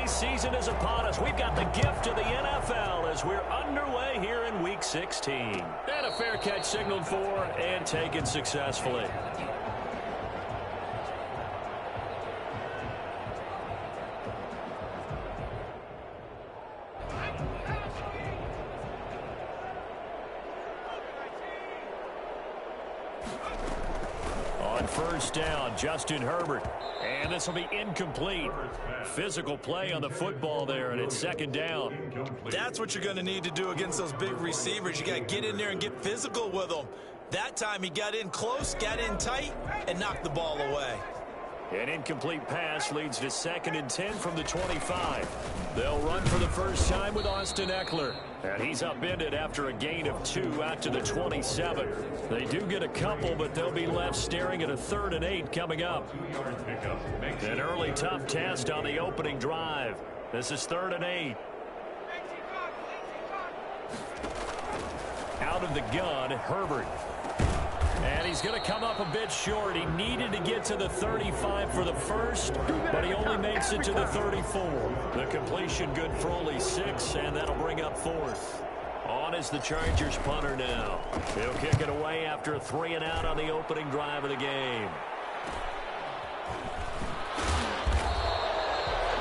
season is upon us. We've got the gift of the NFL as we're underway here in Week 16. And a fair catch signaled for and taken successfully. On first down, Justin Herbert. And this will be incomplete. Physical play on the football there, and it's second down. That's what you're going to need to do against those big receivers. You got to get in there and get physical with them. That time he got in close, got in tight, and knocked the ball away. An incomplete pass leads to 2nd and 10 from the 25. They'll run for the first time with Austin Eckler. And he's upended after a gain of 2 out to the 27. They do get a couple, but they'll be left staring at a 3rd and 8 coming up. An early tough test on the opening drive. This is 3rd and 8. Out of the gun, Herbert. And he's going to come up a bit short. He needed to get to the 35 for the first, but he only makes it to the 34. The completion good for only 6, and that'll bring up 4th. On is the Chargers punter now. He'll kick it away after a 3 and out on the opening drive of the game.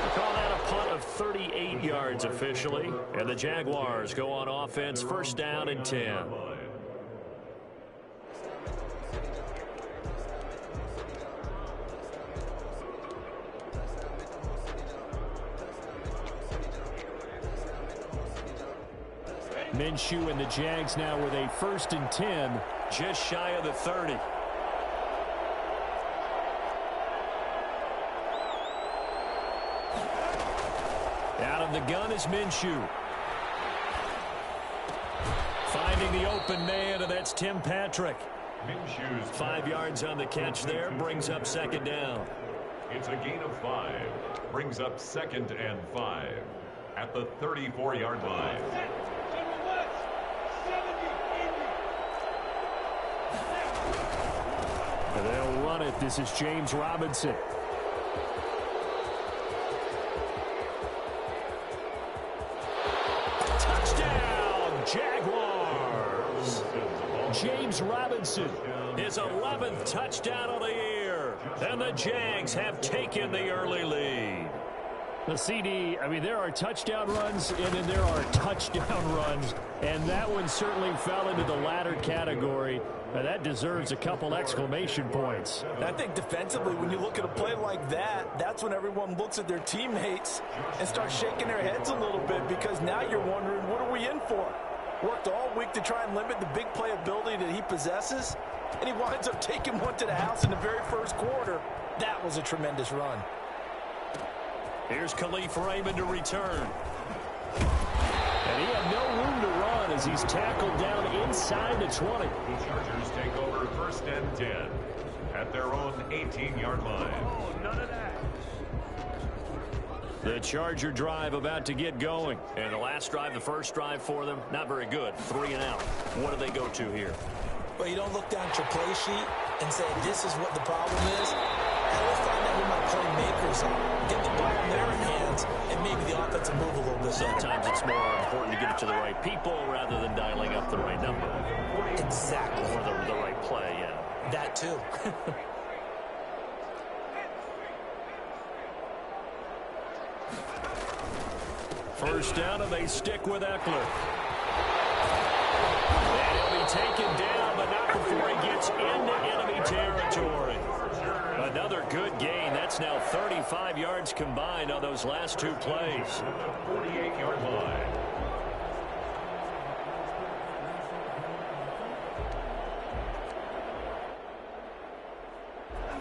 We'll call that a punt of 38 yards officially, and the Jaguars go on offense, first down and 10. Minshew and the Jags now with a 1st and 10, just shy of the 30. Out of the gun is Minshew. Finding the open man, and that's Tim Patrick. 5 yards on the catch there, brings up 2nd down. It's a gain of 5, brings up 2nd and 5 at the 34-yard line. They'll run it. This is James Robinson. Touchdown, Jaguars. James Robinson, his 11th touchdown of the year. And the Jags have taken the early lead. The CD, I mean, there are touchdown runs, and then there are touchdown runs. And that one certainly fell into the latter category. Now, that deserves a couple exclamation points. I think defensively, when you look at a play like that, that's when everyone looks at their teammates and starts shaking their heads a little bit, because now you're wondering, what are we in for? Worked all week to try and limit the big play ability that he possesses, and he winds up taking one to the house in the very first quarter. That was a tremendous run. Here's Khalif Raymond to return. And he had no room to run as he's tackled down inside the 20. The Chargers take over 1st and 10 at their own 18-yard line. Oh, none of that. The Charger drive about to get going. And the last drive, the first drive for them, not very good. 3 and out. What do they go to here? Well, you don't look down at your play sheet and say, this is what the problem is. I will find out who my playmakers are. Get the ball in their hands, and maybe the offense will move a little bit. Sometimes it's more important to get it to the right people rather than dialing up the right number. Exactly. Or the right play, yeah. That too. First down, and they stick with Eckler. And he'll be taken down, but not before he gets into enemy territory. Another good gain. That's now 35 yards combined on those last 2 plays. 48-yard line.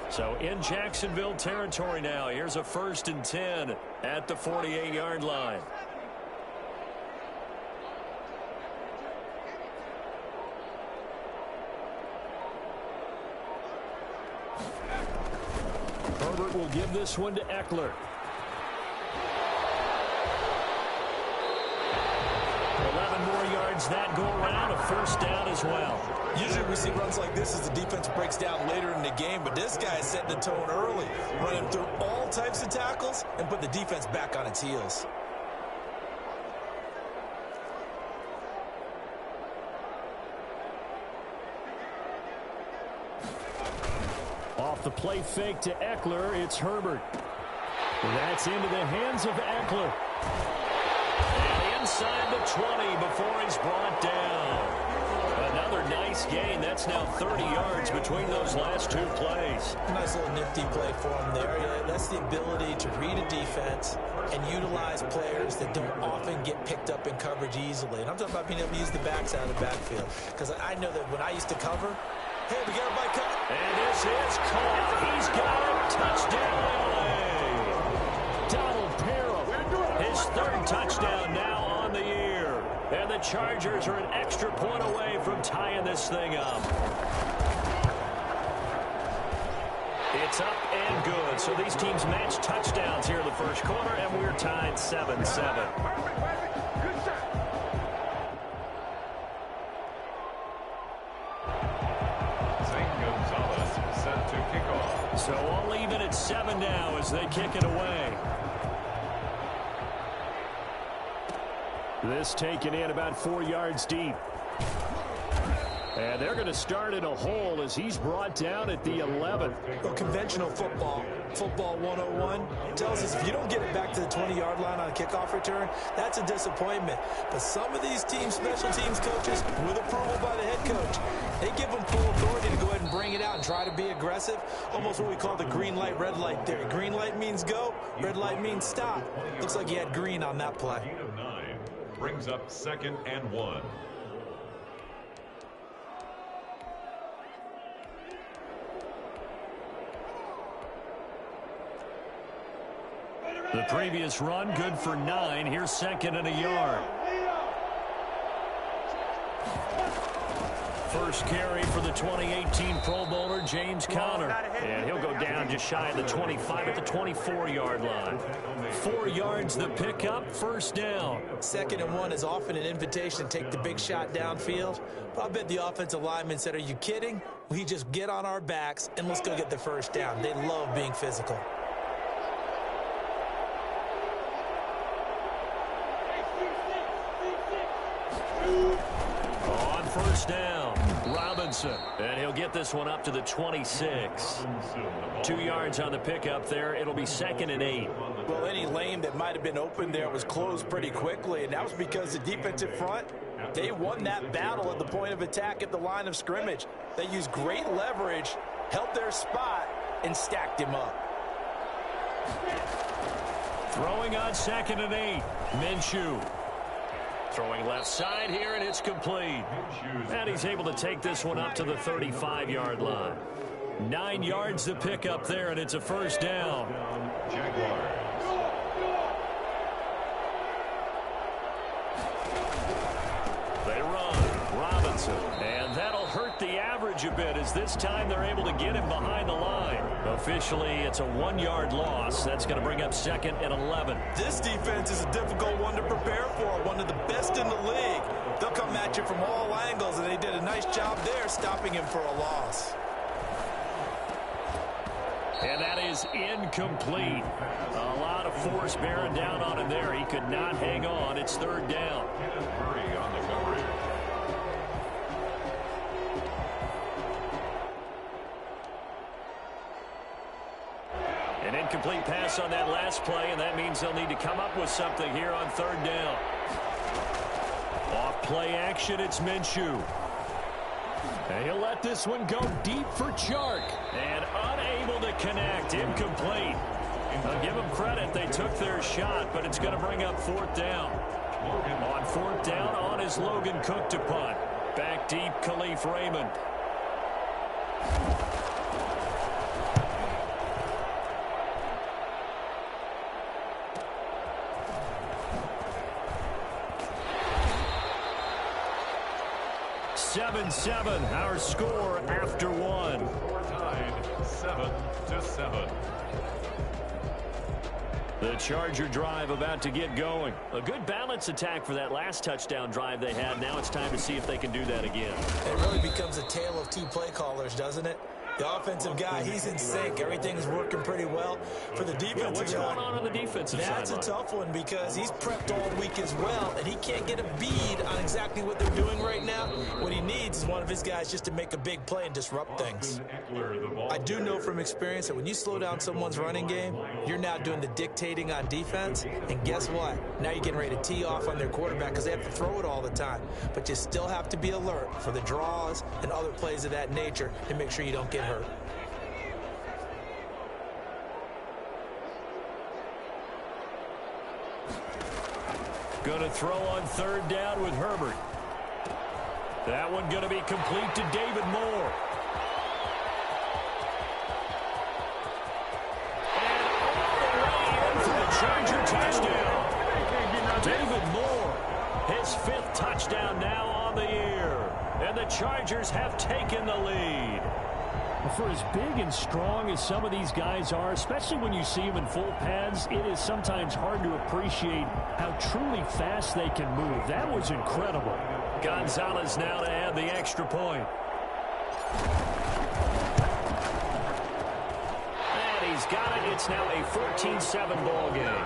So in Jacksonville territory now. Here's a 1st and 10 at the 48-yard line. Herbert will give this one to Eckler. 11 more yards that go around, a first down as well. Usually we see runs like this as the defense breaks down later in the game, but this guy is setting the tone early, running through all types of tackles and put the defense back on its heels. Off the play fake to Eckler, it's Herbert. That's into the hands of Eckler. And inside the 20 before he's brought down. Another nice gain. That's now 30 yards between those last two plays. Nice little nifty play for him there. Yeah, that's the ability to read a defense and utilize players that don't often get picked up in coverage easily. And I'm talking about being able to use the backs out of the backfield. Because I know that when I used to cover, hey, we got a bike cut. And this is caught. He's got it. Touchdown, LA. Donald Parham, his third touchdown now on the year. And the Chargers are an extra point away from tying this thing up. It's up and good. So these teams match touchdowns here in the first quarter, and we're tied 7-7. So all even at 7 now as they kick it away. This taken in about 4 yards deep. And they're going to start in a hole as he's brought down at the 11. Well, conventional football 101, tells us if you don't get it back to the 20-yard line on a kickoff return, that's a disappointment. But some of these teams, special teams coaches, with approval by the head coach, they give them full authority to go ahead and bring it out and try to be aggressive. Almost what we call the green light, red light theory. Green light means go, red light means stop. Looks like you had green on that play. Gain of 9 brings up 2nd and 1. The previous run, good for 9. Here's 2nd and a yard. First carry for the 2018 Pro Bowler, James Conner. And he'll go down just shy of the 25 at the 24-yard line. 4 yards the pickup, first down. 2nd and 1 is often an invitation to take the big shot downfield. But I bet the offensive lineman said, are you kidding? We just get on our backs and let's go get the first down. They love being physical. On first down, Robinson. And he'll get this one up to the 26. 2 yards on the pickup there. It'll be 2nd and 8. Well, any lane that might have been open there was closed pretty quickly, and that was because the defensive front, they won that battle at the point of attack at the line of scrimmage. They used great leverage, held their spot, and stacked him up. Throwing on 2nd and 8, Minshew. Throwing left side here, and it's complete. And he's able to take this one up to the 35-yard line. 9 yards to pick up there, and it's a first down. Jaguars. They run. Robinson. And that'll hurt the average a bit as this time they're able to get him behind the line. Officially, it's a 1-yard loss. That's going to bring up 2nd and 11. This defense is a difficult one to prepare for, one of the best in the league. They'll come at you from all angles, and they did a nice job there stopping him for a loss. And that is incomplete. A lot of force bearing down on him there. He could not hang on. It's 3rd down. Hurry on the coverage. An incomplete pass on that last play, and that means they'll need to come up with something here on 3rd down. Off play action, it's Minshew. And he'll let this one go deep for Chark. And unable to connect, incomplete. I'll give them credit, they took their shot, but it's going to bring up 4th down. On 4th down, on is Logan Cook to punt. Back deep, Khalif Raymond. Our score after 1. Tied 7-7. The Charger drive about to get going. A good balance attack for that last touchdown drive they had. Now it's time to see if they can do that again. It really becomes a tale of two play callers, doesn't it? The offensive guy, he's in sync. Everything's working pretty well. For the defensive what's guy, going on the defensive side? That's a tough one because he's prepped all week as well, and he can't get a bead on exactly what they're doing right now. What he needs is one of his guys just to make a big play and disrupt things. I do know from experience that when you slow down someone's running game, you're now doing the dictating on defense, and guess what? Now you're getting ready to tee off on their quarterback because they have to throw it all the time. But you still have to be alert for the draws and other plays of that nature to make sure you don't get hurt. Going to throw on third down with Herbert. That one going to be complete to David Moore. And all the way in for the Charger touchdown. David Moore, his 5th touchdown now on the year. And the Chargers have taken the lead. For as big and strong as some of these guys are, especially when you see them in full pads, it is sometimes hard to appreciate how truly fast they can move. That was incredible. Gonzalez now to add the extra point. And he's got it. It's now a 14-7 ball game.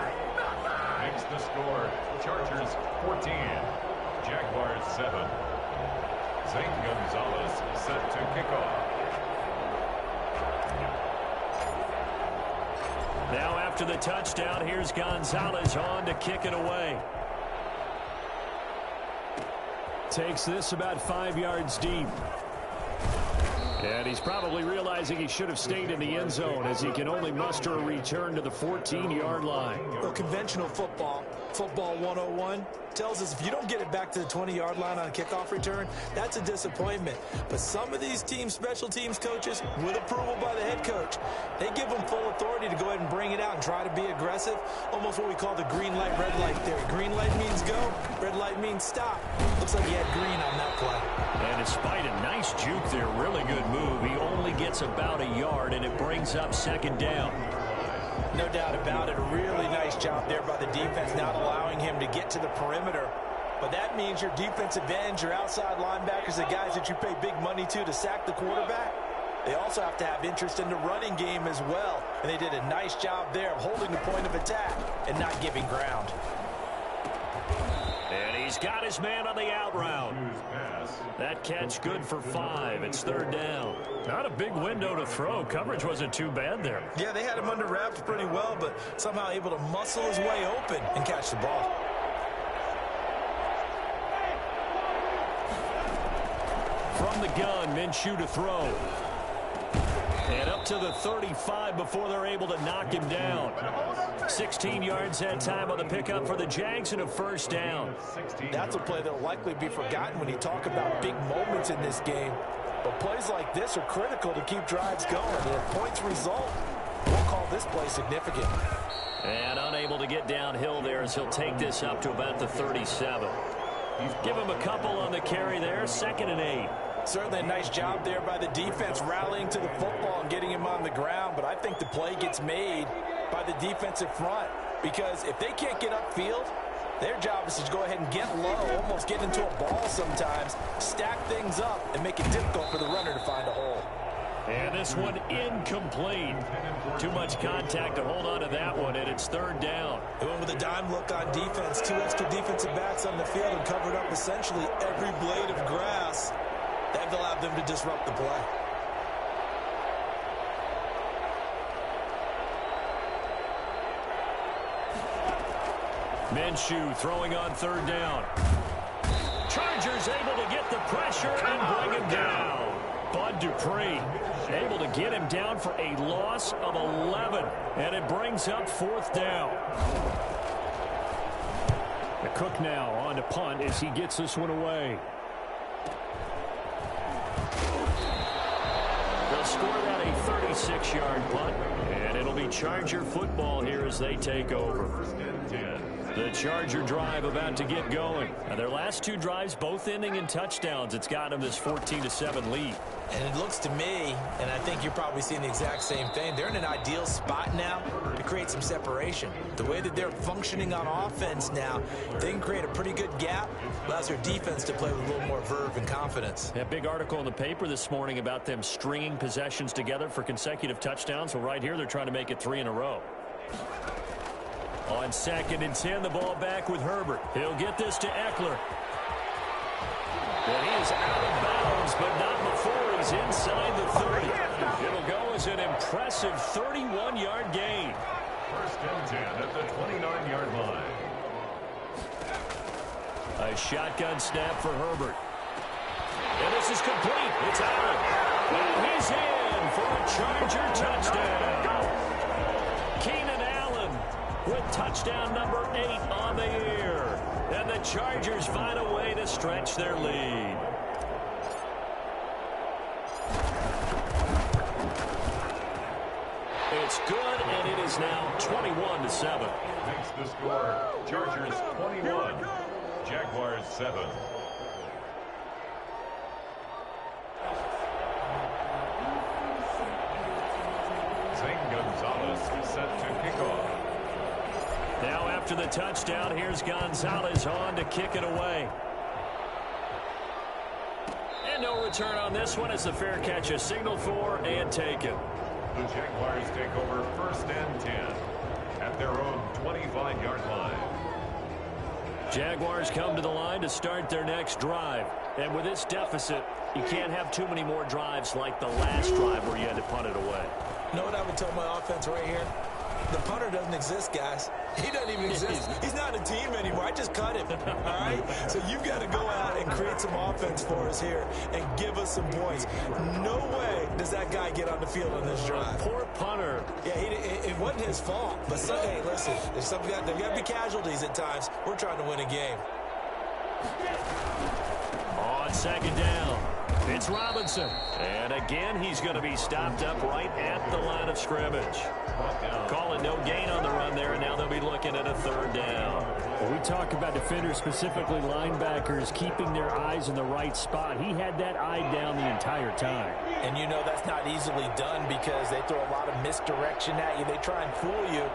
Makes the score. Chargers 14. Jaguars 7. Zane Gonzalez set to kick off. Now after the touchdown, here's Gonzalez on to kick it away. Takes this about 5 yards deep. And he's probably realizing he should have stayed in the end zone as he can only muster a return to the 14-yard line. Well, conventional football 101, tells us if you don't get it back to the 20-yard line on a kickoff return, that's a disappointment. But some of these teams, special teams coaches, with approval by the head coach, they give them full authority to go ahead and bring it out and try to be aggressive, almost what we call the green light, red light theory. Green light means go, red light means stop. Looks like he had green on that play. And despite a nice juke there, really good move, he only gets about a yard, and it brings up second down. No doubt about it. A really nice job there by the defense, not allowing him to get to the perimeter. But that means your defensive ends, your outside linebackers, the guys that you pay big money to sack the quarterback, they also have to have interest in the running game as well. And they did a nice job there of holding the point of attack and not giving ground. And he's got his man on the out route. That catch good for 5. It's third down. Not a big window to throw. Coverage wasn't too bad there. Yeah, they had him under wraps pretty well, but somehow able to muscle his way open and catch the ball. From the gun, Minshew to throw. And up to the 35 before they're able to knock him down. 16 yards that time on the pickup for the Jags and a first down. That's a play that will likely be forgotten when you talk about big moments in this game. But plays like this are critical to keep drives going. And if points result, we'll call this play significant. And unable to get downhill there as he'll take this up to about the 37. Give him a couple on the carry there, 2nd and 8. Certainly a nice job there by the defense rallying to the football and getting him on the ground, but I think the play gets made by the defensive front because if they can't get upfield, their job is to go ahead and get low, almost get into a ball sometimes, stack things up, and make it difficult for the runner to find a hole. And this one incomplete. Too much contact to hold on to that one, and it's third down. They went with a dime look on defense, 2 extra defensive backs on the field and covered up essentially every blade of grass. That allowed them to disrupt the play. Minshew throwing on third down. Chargers able to get the pressure and bring him down. Bud Dupree able to get him down for a loss of 11, and it brings up 4th down. The Cook now on to punt as he gets this one away. They'll score that a 36-yard punt, and it'll be Charger football here as they take over. First and 10. The Charger drive about to get going. Now, their last two drives both ending in touchdowns. It's got them this 14-7 lead. And it looks to me, and I think you're probably seeing the exact same thing, they're in an ideal spot now to create some separation. The way that they're functioning on offense now, they can create a pretty good gap, allows their defense to play with a little more verve and confidence. A big article in the paper this morning about them stringing possessions together for consecutive touchdowns. Well, right here, they're trying to make it 3 in a row. On 2nd and 10, the ball back with Herbert. He'll get this to Eckler. Well, he is out of bounds, but not before he's inside the 30. It'll go as an impressive 31-yard gain. 1st and 10 at the 29-yard line. A shotgun snap for Herbert. And this is complete. It's Allen. And he's in for a Charger touchdown. Keenan Allen with touchdown number 8 on the year. And the Chargers find a way to stretch their lead. It's good, and it is now 21-7. Makes the score Chargers 21, Jaguars 7. Zane Gonzalez set to kick off. Now after the touchdown, here's Gonzalez on to kick it away. And no return on this one as the fair catch is signaled for and taken. The Jaguars take over 1st and 10 at their own 25-yard line. Jaguars come to the line to start their next drive. And with this deficit, you can't have too many more drives like the last drive where you had to punt it away. You know what I would tell my offense right here? The punter doesn't exist, guys. He doesn't even exist. He's not a team anymore. I just cut him. All right? So you've got to go out and create some offense for us here and give us some points. No way does that guy get on the field on this drive. Poor punter. Yeah, it wasn't his fault. But, hey, listen, there's got to be casualties at times. We're trying to win a game. On 2nd down, it's Robinson. And again, he's going to be stopped up right at the line of scrimmage. Call it no gain on the run there, and now they'll be looking at a 3rd down. Well, we talk about defenders, specifically linebackers, keeping their eyes in the right spot. He had that eye down the entire time. And you know that's not easily done because they throw a lot of misdirection at you. They try and fool you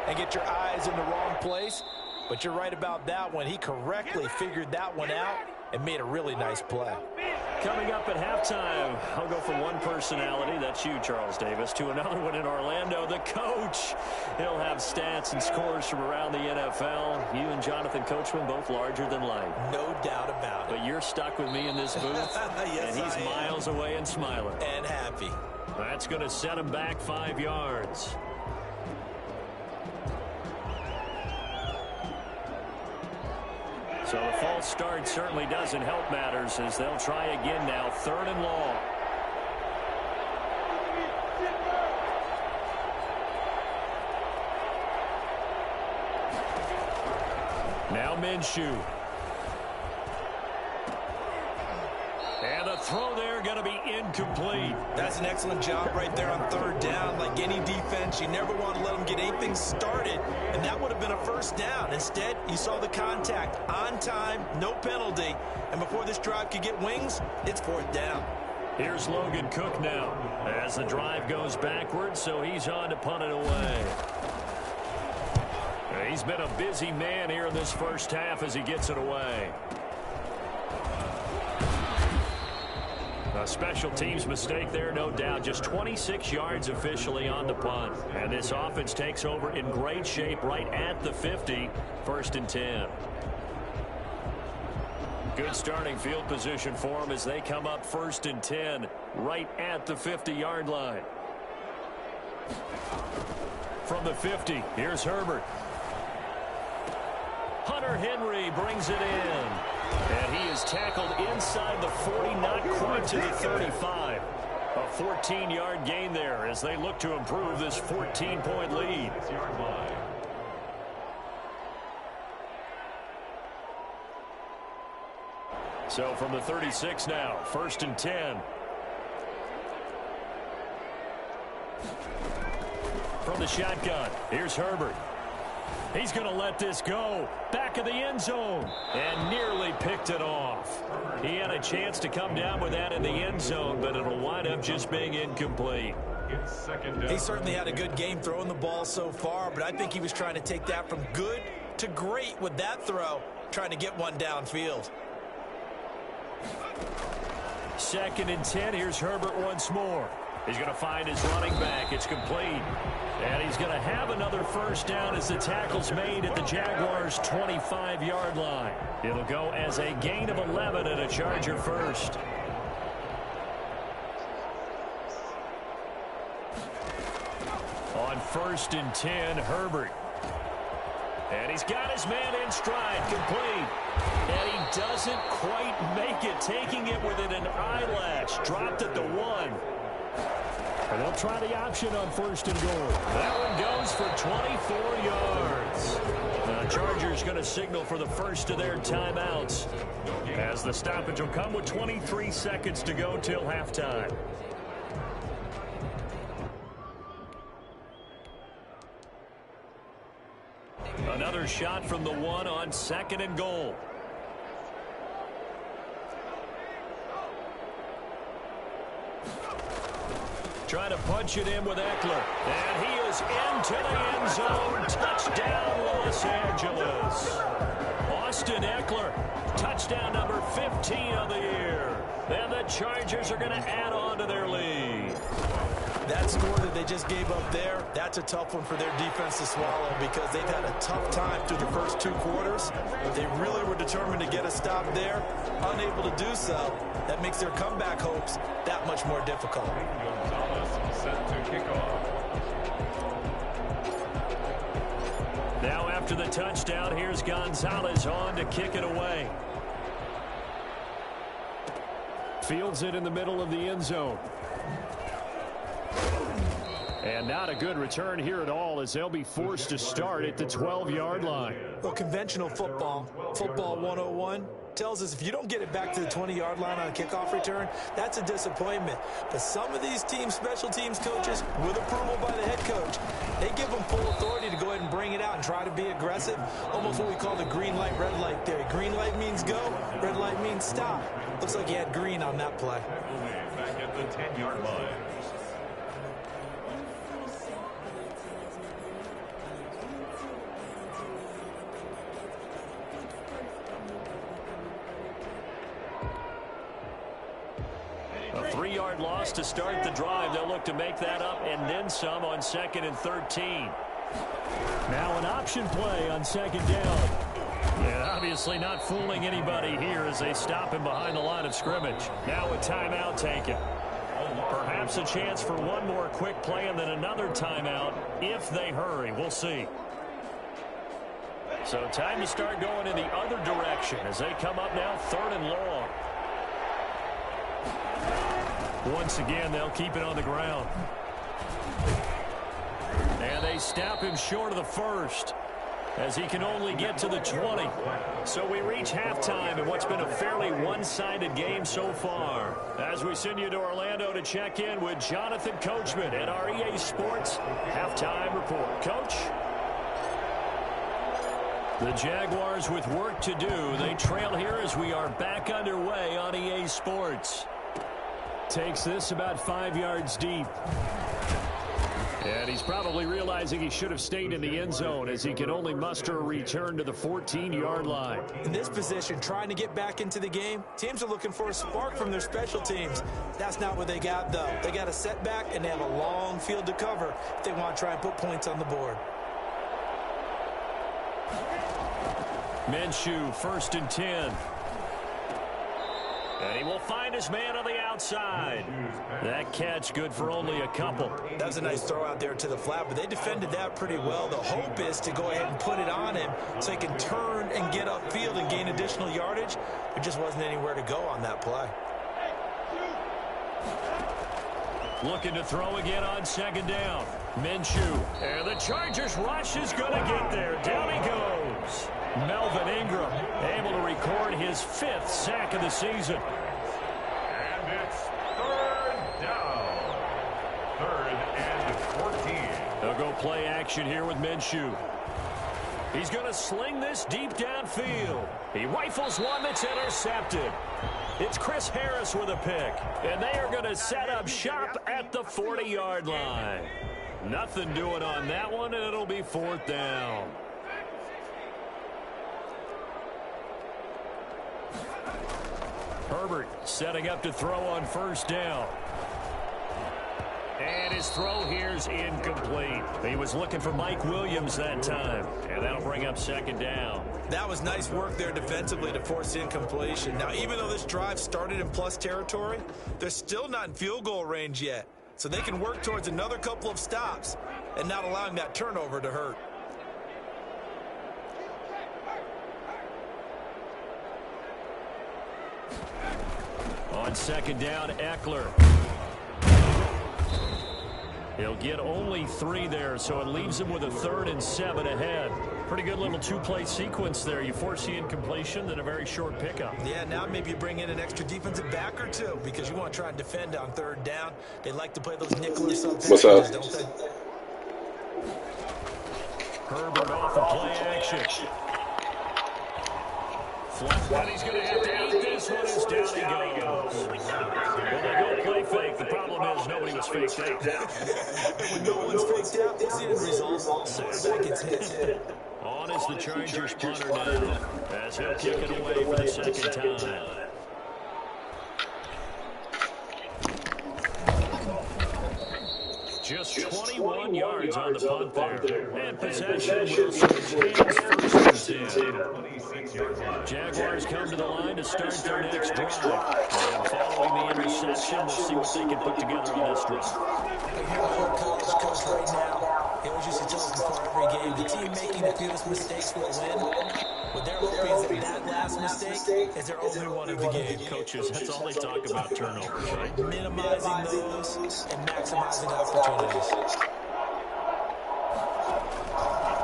and get your eyes in the wrong place. But you're right about that one. He correctly figured that one out and made a really nice play. Coming up at halftime, I'll go from one personality, that's you, Charles Davis, to another one in Orlando, the coach. He'll have stats and scores from around the NFL. You and Jonathan Coachman both larger than life. No doubt about it. But you're stuck with me in this booth, yes, and he's miles away and smiling. And happy. That's going to set him back 5 yards. So the false start certainly doesn't help matters as they'll try again now. 3rd and long. Now Minshew. And the throw there going to be incomplete. That's an excellent job right there on 3rd down. Like any defense, you never want to let them get anything started, and that would have been a 1st down. Instead, you saw the contact on time, no penalty, and before this drive could get wings, it's 4th down. Here's Logan Cook now as the drive goes backwards, so he's on to punt it away. He's been a busy man here in this 1st half as he gets it away. A special teams mistake there, no doubt. Just 26 yards officially on the punt. And this offense takes over in great shape right at the 50. 1st and 10. Good starting field position for them as they come up 1st and 10 right at the 50-yard line. From the 50, here's Herbert. Hunter Henry brings it in. And he is tackled inside the 40, not quite to the 35. A 14-yard gain there as they look to improve this 14-point lead. So from the 36 now, 1st and 10. From the shotgun, here's Herbert. He's going to let this go. Back of the end zone. And nearly picked it off. He had a chance to come down with that in the end zone, but it'll wind up just being incomplete. He certainly had a good game throwing the ball so far, but I think he was trying to take that from good to great with that throw, trying to get one downfield. 2nd and 10. Here's Herbert once more. He's going to find his running back. It's complete. And he's going to have another first down as the tackle's made at the Jaguars' 25-yard line. It'll go as a gain of 11 and a Charger first. On 1st and 10, Herbert. And he's got his man in stride, complete. And he doesn't quite make it, taking it within an eyelash. Dropped at the 1. And they'll try the option on 1st and goal. That one goes for 24 yards. The Chargers going to signal for the first of their timeouts, as the stoppage will come with 23 seconds to go till halftime. Another shot from the 1 on 2nd and goal. Trying to punch it in with Eckler. And he is into the end zone. Touchdown, Los Angeles. Austin Eckler, touchdown number 15 of the year. And the Chargers are going to add on to their lead. That score that they just gave up there, that's a tough one for their defense to swallow because they've had a tough time through the first 2 quarters. They really were determined to get a stop there, unable to do so. That makes their comeback hopes that much more difficult. Set to kick off. Now after the touchdown, here's Gonzalez on to kick it away. Fields it in the middle of the end zone. And not a good return here at all, as they'll be forced to start at the 12-yard line. Well, conventional football 101, tells us if you don't get it back to the 20-yard line on a kickoff return, that's a disappointment. But some of these teams, special teams coaches, with approval by the head coach, they give them full authority to go ahead and bring it out and try to be aggressive. Almost what we call the green light, red light theory. Green light means go, red light means stop. Looks like he had green on that play. Back at the 10-yard line. A 3-yard loss to start the drive. They'll look to make that up and then some on 2nd and 13. Now an option play on 2nd down. And obviously not fooling anybody here as they stop him behind the line of scrimmage. Now a timeout taken. Perhaps a chance for one more quick play and then another timeout if they hurry. We'll see. So time to start going in the other direction as they come up now 3rd and long. Once again, they'll keep it on the ground. And they stop him short of the first as he can only get to the 20. So we reach halftime in what's been a fairly one-sided game so far. As we send you to Orlando to check in with Jonathan Coachman at our EA Sports Halftime Report. Coach? The Jaguars with work to do. They trail here as we are back underway on EA Sports. Takes this about 5 yards deep. And he's probably realizing he should have stayed in the end zone as he can only muster a return to the 14-yard line. In this position, trying to get back into the game, teams are looking for a spark from their special teams. That's not what they got, though. They got a setback, and they have a long field to cover if they want to try and put points on the board. Minshew, 1st and 10. And he will find his man on the outside. That catch good for only a couple. That was a nice throw out there to the flat, but they defended that pretty well. The hope is to go ahead and put it on him so he can turn and get upfield and gain additional yardage. There just wasn't anywhere to go on that play. Looking to throw again on 2nd down. Minshew. And the Chargers rush is going to get there. Down he goes. Melvin Ingram able to record his 5th sack of the season. And it's 3rd down. 3rd and 14. They'll go play action here with Minshew. He's going to sling this deep downfield. He rifles one that's intercepted. It's Chris Harris with a pick, and they are going to set up shop at the 40-yard line. Nothing doing on that one, and it'll be 4th down. Herbert setting up to throw on 1st down. And his throw here's incomplete. He was looking for Mike Williams that time, and that'll bring up 2nd down. That was nice work there defensively to force incompletion. Now, even though this drive started in plus territory, they're still not in field goal range yet. So they can work towards another couple of stops and not allowing that turnover to hurt. On 2nd down, Eckler. He'll get only 3 there, so it leaves him with a 3rd and 7 ahead. Pretty good little 2-play sequence there. You force the incompletion, then a very short pickup. Yeah, now maybe you bring in an extra defensive back or two because you want to try and defend on 3rd down. They like to play those nickel or something. What's up? Don't they? Herbert off of play action. But he's going to have to eat this one as down he goes. Well, they go play fake. The problem is nobody was faked out. When no one's faked out, it's the end result. Quarterback gets hit. On is the Chargers punter now, as he'll kick it away for the 2nd time. Just 21 yards on the punt there. And possession will switch hands 1st and 10. Jaguars come to the line to start their next drive. And following the interception, we'll see what they can put together on this drive. You're a college coach right now. He always used to tell us before every game, the team making the fewest mistakes will win. What they're hoping is that last mistake is their only one of the game. Coaches, that's all they talk about, turnovers, right? Minimizing those and maximizing opportunities.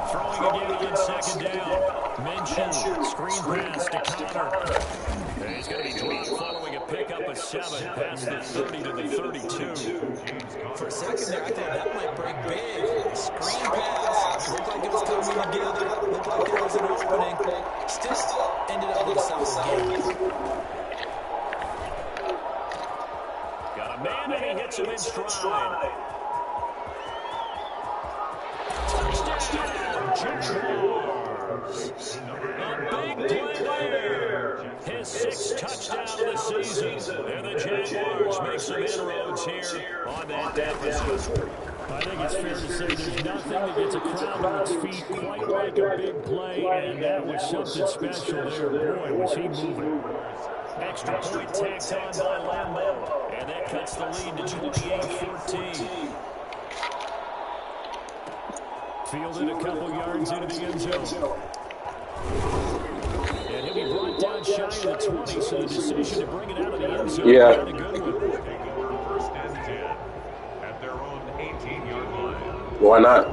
Throwing again on 2nd down. Minshew, screen pass to Connor. And he's going to be dropped following a pickup of 7 past the 30 to the 32. For a second there, I thought that might break big. Screen pass. Looked like it was coming together. Looked like there was an opening. Still ended up with a solid game. Got a man and he hits him in stride. Touchdown, Jaguars. A big play there. His 6th touchdown of the season. And the Jaguars make some inroads here on that deficit. I think it's fair to say there's nothing that gets a crowd on its feet quite like a big play, and that was something special there. Boy, was he moving. Extra point tacked on by Lambeau, and that cuts the lead to 28-14. Fielded a couple yards into the end zone. And he'll be brought down shy of the 20, so the decision to bring it out of the end zone. Yeah. Take over 1st and 10 at their own 18-yard line. Why not?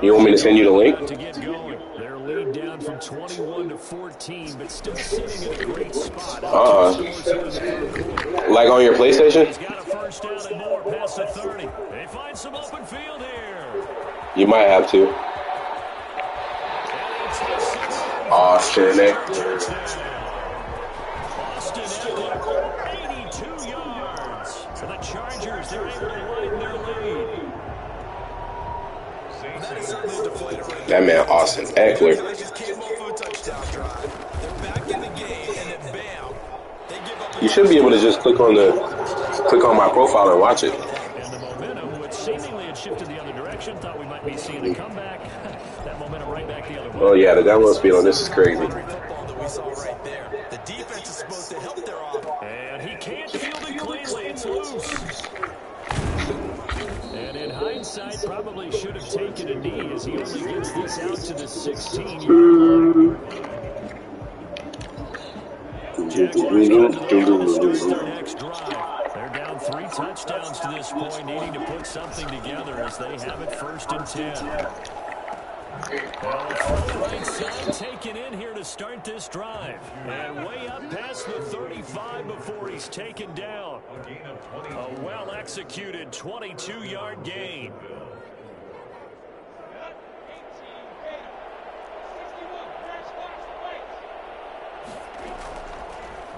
You want me to send you the link? To get going. Their lead down from 21 to 14, but still sitting in a great spot. Like on your PlayStation? He's got a 1st down and more past the 30. They find some open field here. You might have to. Austin, Austin Eckler, 82 yards. For the Chargers, they're able to widen their lead. That man, Austin Eckler. You should be able to just click on my profile and watch it. And the momentum, which seemingly had shifted the other direction, thought we might be seeing a comeback. That momentum right back the other way. Oh yeah, the download speed on this is crazy. The defense is supposed to help their offense. And he can't field it cleanly. It's loose. And in hindsight, probably should have taken a knee as he only gets this out to the 16-yard line. Jaguars come to the line to start their next drive. They're down 3 touchdowns to this point, needing to put something together as they have it 1st and 10. Right side taken in here to start this drive. And way up past the 35 before he's taken down. A well-executed 22-yard gain.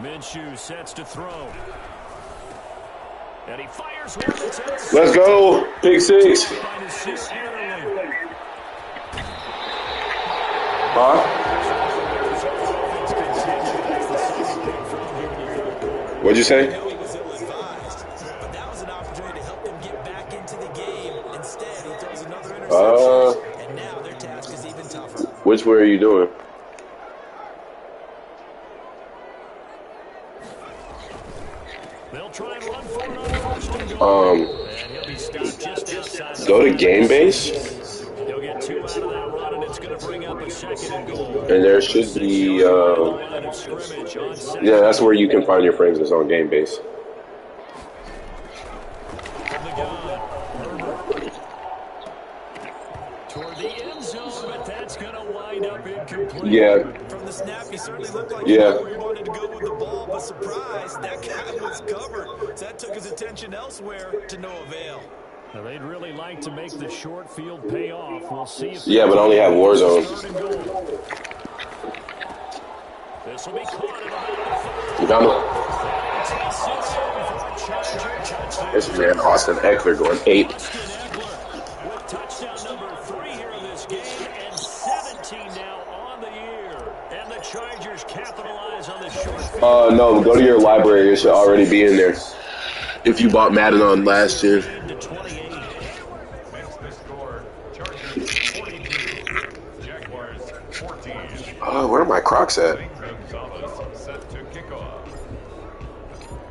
Minshew sets to throw. And he fires one that's outside. Let's go. Pick 6. Huh? What'd you say? He was ill-advised, but that was an opportunity to help them get back into the game. Instead, he throws another interception, and now their task is even tougher. Which way are you doing? They'll try and run for it on first and goal. And he'll be stopped just outside. Go to game base. He'll get 2 out of that run, and it's going to bring up a second and goal. And there should be, yeah, that's where you can find your friends is on game base. From the gun, Herbert. Toward the end zone, but that's going to wind up incomplete. Yeah. From the snap, he certainly looked like Yeah. he wanted to go with the ball, but surprise, that guy was covered. So that took his attention elsewhere to no avail. Now, they'd really like to make the short field pay off. We'll see if Yeah, but only have war zone. This will be caught at You got me? This man, Austin Eckler, going 8. With touchdown number 3 here in this game, and 17 now on the year. And the Chargers capitalize on the short field. No, go to your library. It should already be in there. If you bought Madden on last year. Oh, where are my Crocs at?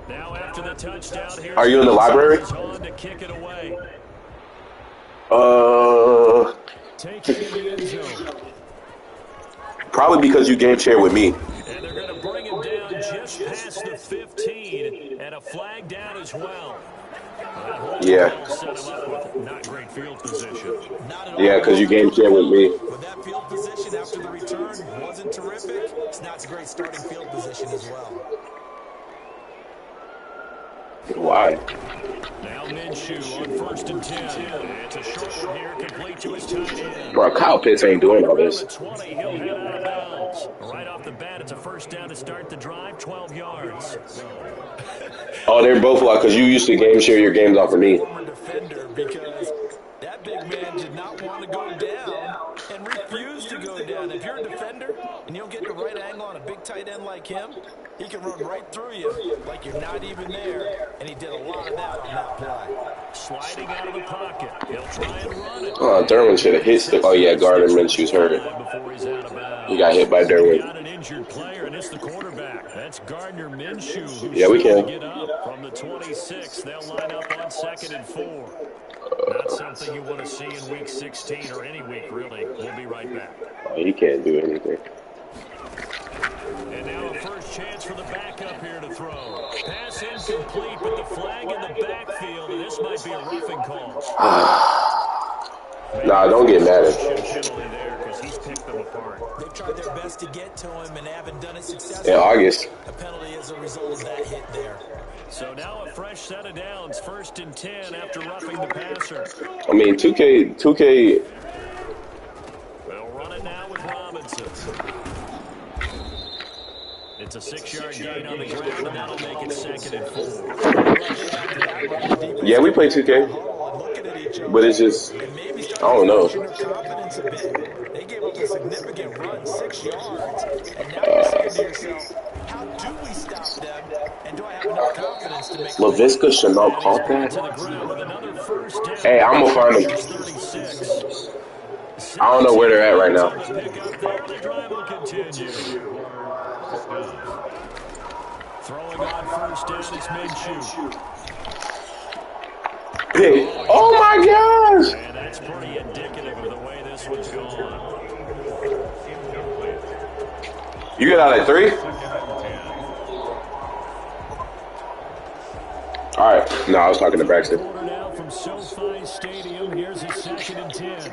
Now after the touchdown here, are you in the library? To kick it away. Taking the end zone. Probably because you game share with me. And they're going to bring him down just past the 15, and a flag down as well. Yeah. Set him up with not great field position. Yeah, because you game share with me. But that field position after the return wasn't terrific. It's not a great starting field position as well. Why? Now Minshew on 1st and 10. It's a short one here, complete to his tight end. Bro, Kyle Pitts ain't doing all this. 20, he'll head out of bounds. Right off the bat, it's a first down to start the drive, 12 yards. Oh, they're both like, because you used to game share your games off of me. Former defender, because that big man did not want to go down and refused to go down. If you're a defender and you don't get the right angle on a big tight end like him, he can run right through you like you're not even there, and he did a lot of that on that play. Sliding out of the pocket. He'll try and run it. Oh, Derwin should have hit. Oh, yeah, Gardner Minshew's hurt. He got hit by Derwin. Got an injured player, and it's the quarterback. That's Gardner Minshew. Yeah, we can. Get up from the 26. They'll line up on 2nd and 4. Not something you want to see in Week 16 or any week, really. We'll be right back. Oh, he can't do anything. And now a first chance for the backup here to throw. Pass incomplete, but the flag in the backfield, and this might be a roughing call. Nah, don't get mad at him. He's picked them apart. They've tried their best to get to him and haven't done it successfully. In August. A penalty as a result of that hit there. So now a fresh set of downs, 1st and 10 after roughing the passer. I mean, 2K. They'll run it now with Robinson. It's a 6-yard gain on the ground, and that'll make it 2nd and 4. Yeah, we play 2K. But it's just, I don't know. They gave up a significant run, 6 yards, and now you're saying to yourself, how do we stop them, and do I have enough confidence to make LaVisca Chenault caught that? Hey, I'm going to find them. I don't know where they're at right now. Throwing on 1st down is Minshew. Hey, oh my gosh! And that's pretty indicative of the way this one's going. You get out at 3? All right. No, I was talking to Braxton. Now from SoFi Stadium, here's a 2nd and 10.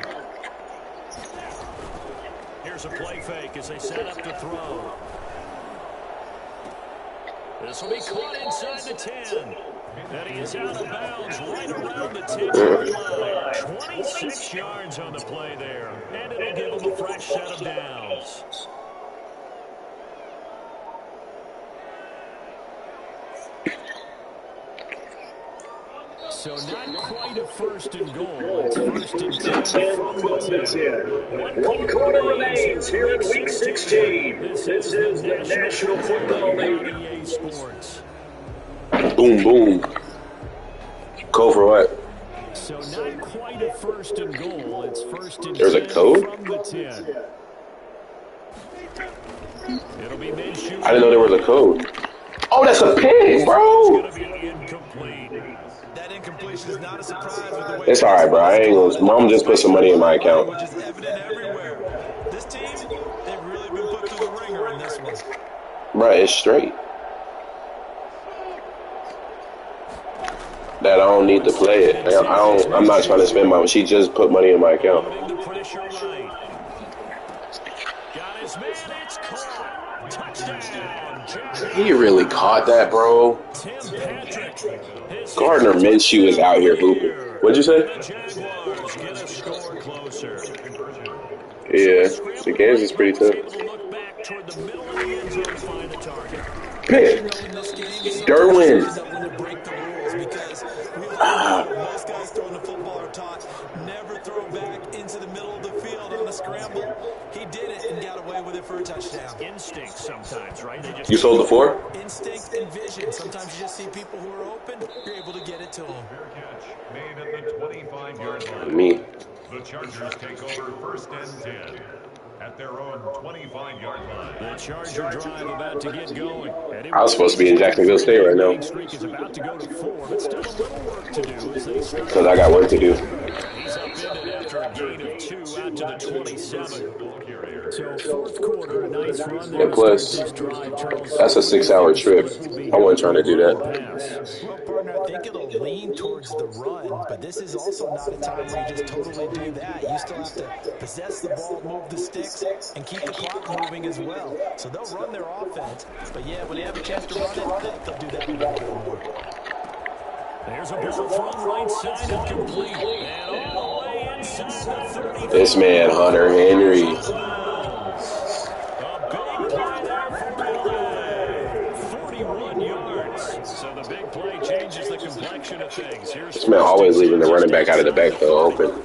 Here's a play fake as they set up to throw. This will be caught inside the 10. And he is out of bounds right around the 10-yard line. 26 yards on the play there. And it'll give him a fresh set of downs. So not quite a first and goal. It's first and 10 from the 10. 1 quarter remains here in Week 16. This is the National Football League. EA Sports. Boom, boom. Code for what? So not quite a first and goal. It's first and There's a 10 code? from the 10. It'll be Minshew. I didn't know there was a code. Oh, that's a pig, bro. It's going to be incomplete. That incompletion is not a surprise with the way It's all right, bro. I ain't gonna. Mom just put some money in my account. which is evident everywhere. This team, they've really been put through the ringer in this one. Bro, it's straight. That I don't need to play it. I'm not trying to spend my. She just put money in my account. Putting the pressure right. Got his man. It's caught. Touchdown. He really caught that, bro. Tim Patrick. Gardner Minshew is out here hooping. What'd you say? The Jaguars get a score closer. Yeah, the games is pretty tough. Able to look back toward the middle of the end zone to find a target. Pick. Derwin. Most guys throwing the football are taught never throw back into the middle of the field on a scramble. He did it and got away with it for a touchdown. Instinct sometimes, right? They just You sold the 4? Instinct and vision. Sometimes you just see people who are open, you're able to get it to them. Fair catch made at the 25-yard line. Me. The Chargers take over first and 10 at their own 25-yard line. the Charger drive about to get going. I was supposed to be in Jacksonville State right now. Streak is about to go to 4, but still a little work to do as they start. Because I got work to do. He's upended after a gain of 2 out to the 27. So fourth quarter, a nice run there. And plus, that's a 6-hour trip. I wasn't trying to do that. Well, partner, I think it'll lean towards the run, but this is also not a time where you just totally do that. You still have to possess the ball, move the sticks, and keep the clock moving as well. So they'll run their offense, but yeah, when they have a chance to run it, they'll do that a little bit more. There's a ball thrown right side and complete. And all the way inside the 30. This man, Hunter Henry. A big play there for LA. 41 yards. So the big play changes the complexion of things. Here's This man always leaving the running back out of the backfield open.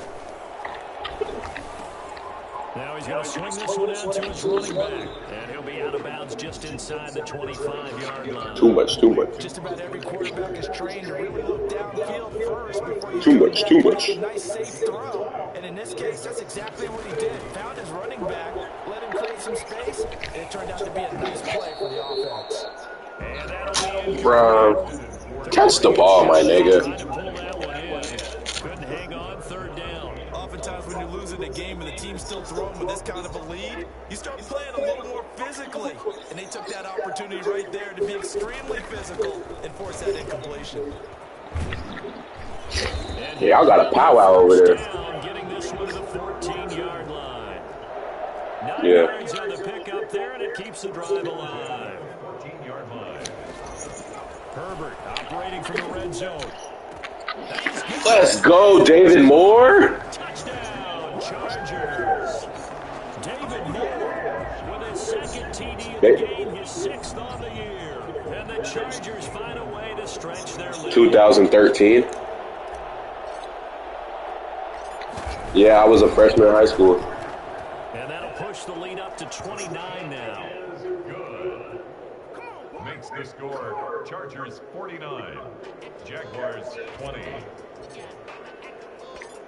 Now he's going to swing this one out to his running back. And he'll be out of bounds just inside the 25-yard line. Too much, too much. Just about every quarterback is trained to really look downfield first before you Too much, too much. a nice safe throw. And in this case, that's exactly what he did. Found his running back, let him create some space, and it turned out to be a nice play for the offense. And that'll be Bruh. Catch the ball, my nigga. Couldn't hang on third down. Oftentimes when you're losing a game and the team's still throwing with this kind of a lead, you start playing a little more physically. And they took that opportunity right there to be extremely physical and force that incompletion. Yeah, I got a powwow over there. Getting this one to the 14-yard line. 9 Yeah. yards on the pickup there, and it keeps the drive alive. 14-yard line. Herbert operating from the red zone. Let's go, David Moore. Touchdown, Chargers. David Moore with his second TD of the game, his 6th on the year. And the Chargers find a way to stretch their lead. 2013. Yeah, I was a freshman in high school. And that'll push the lead up to 29 now. Good. Makes the score Chargers 49, Jaguars 20.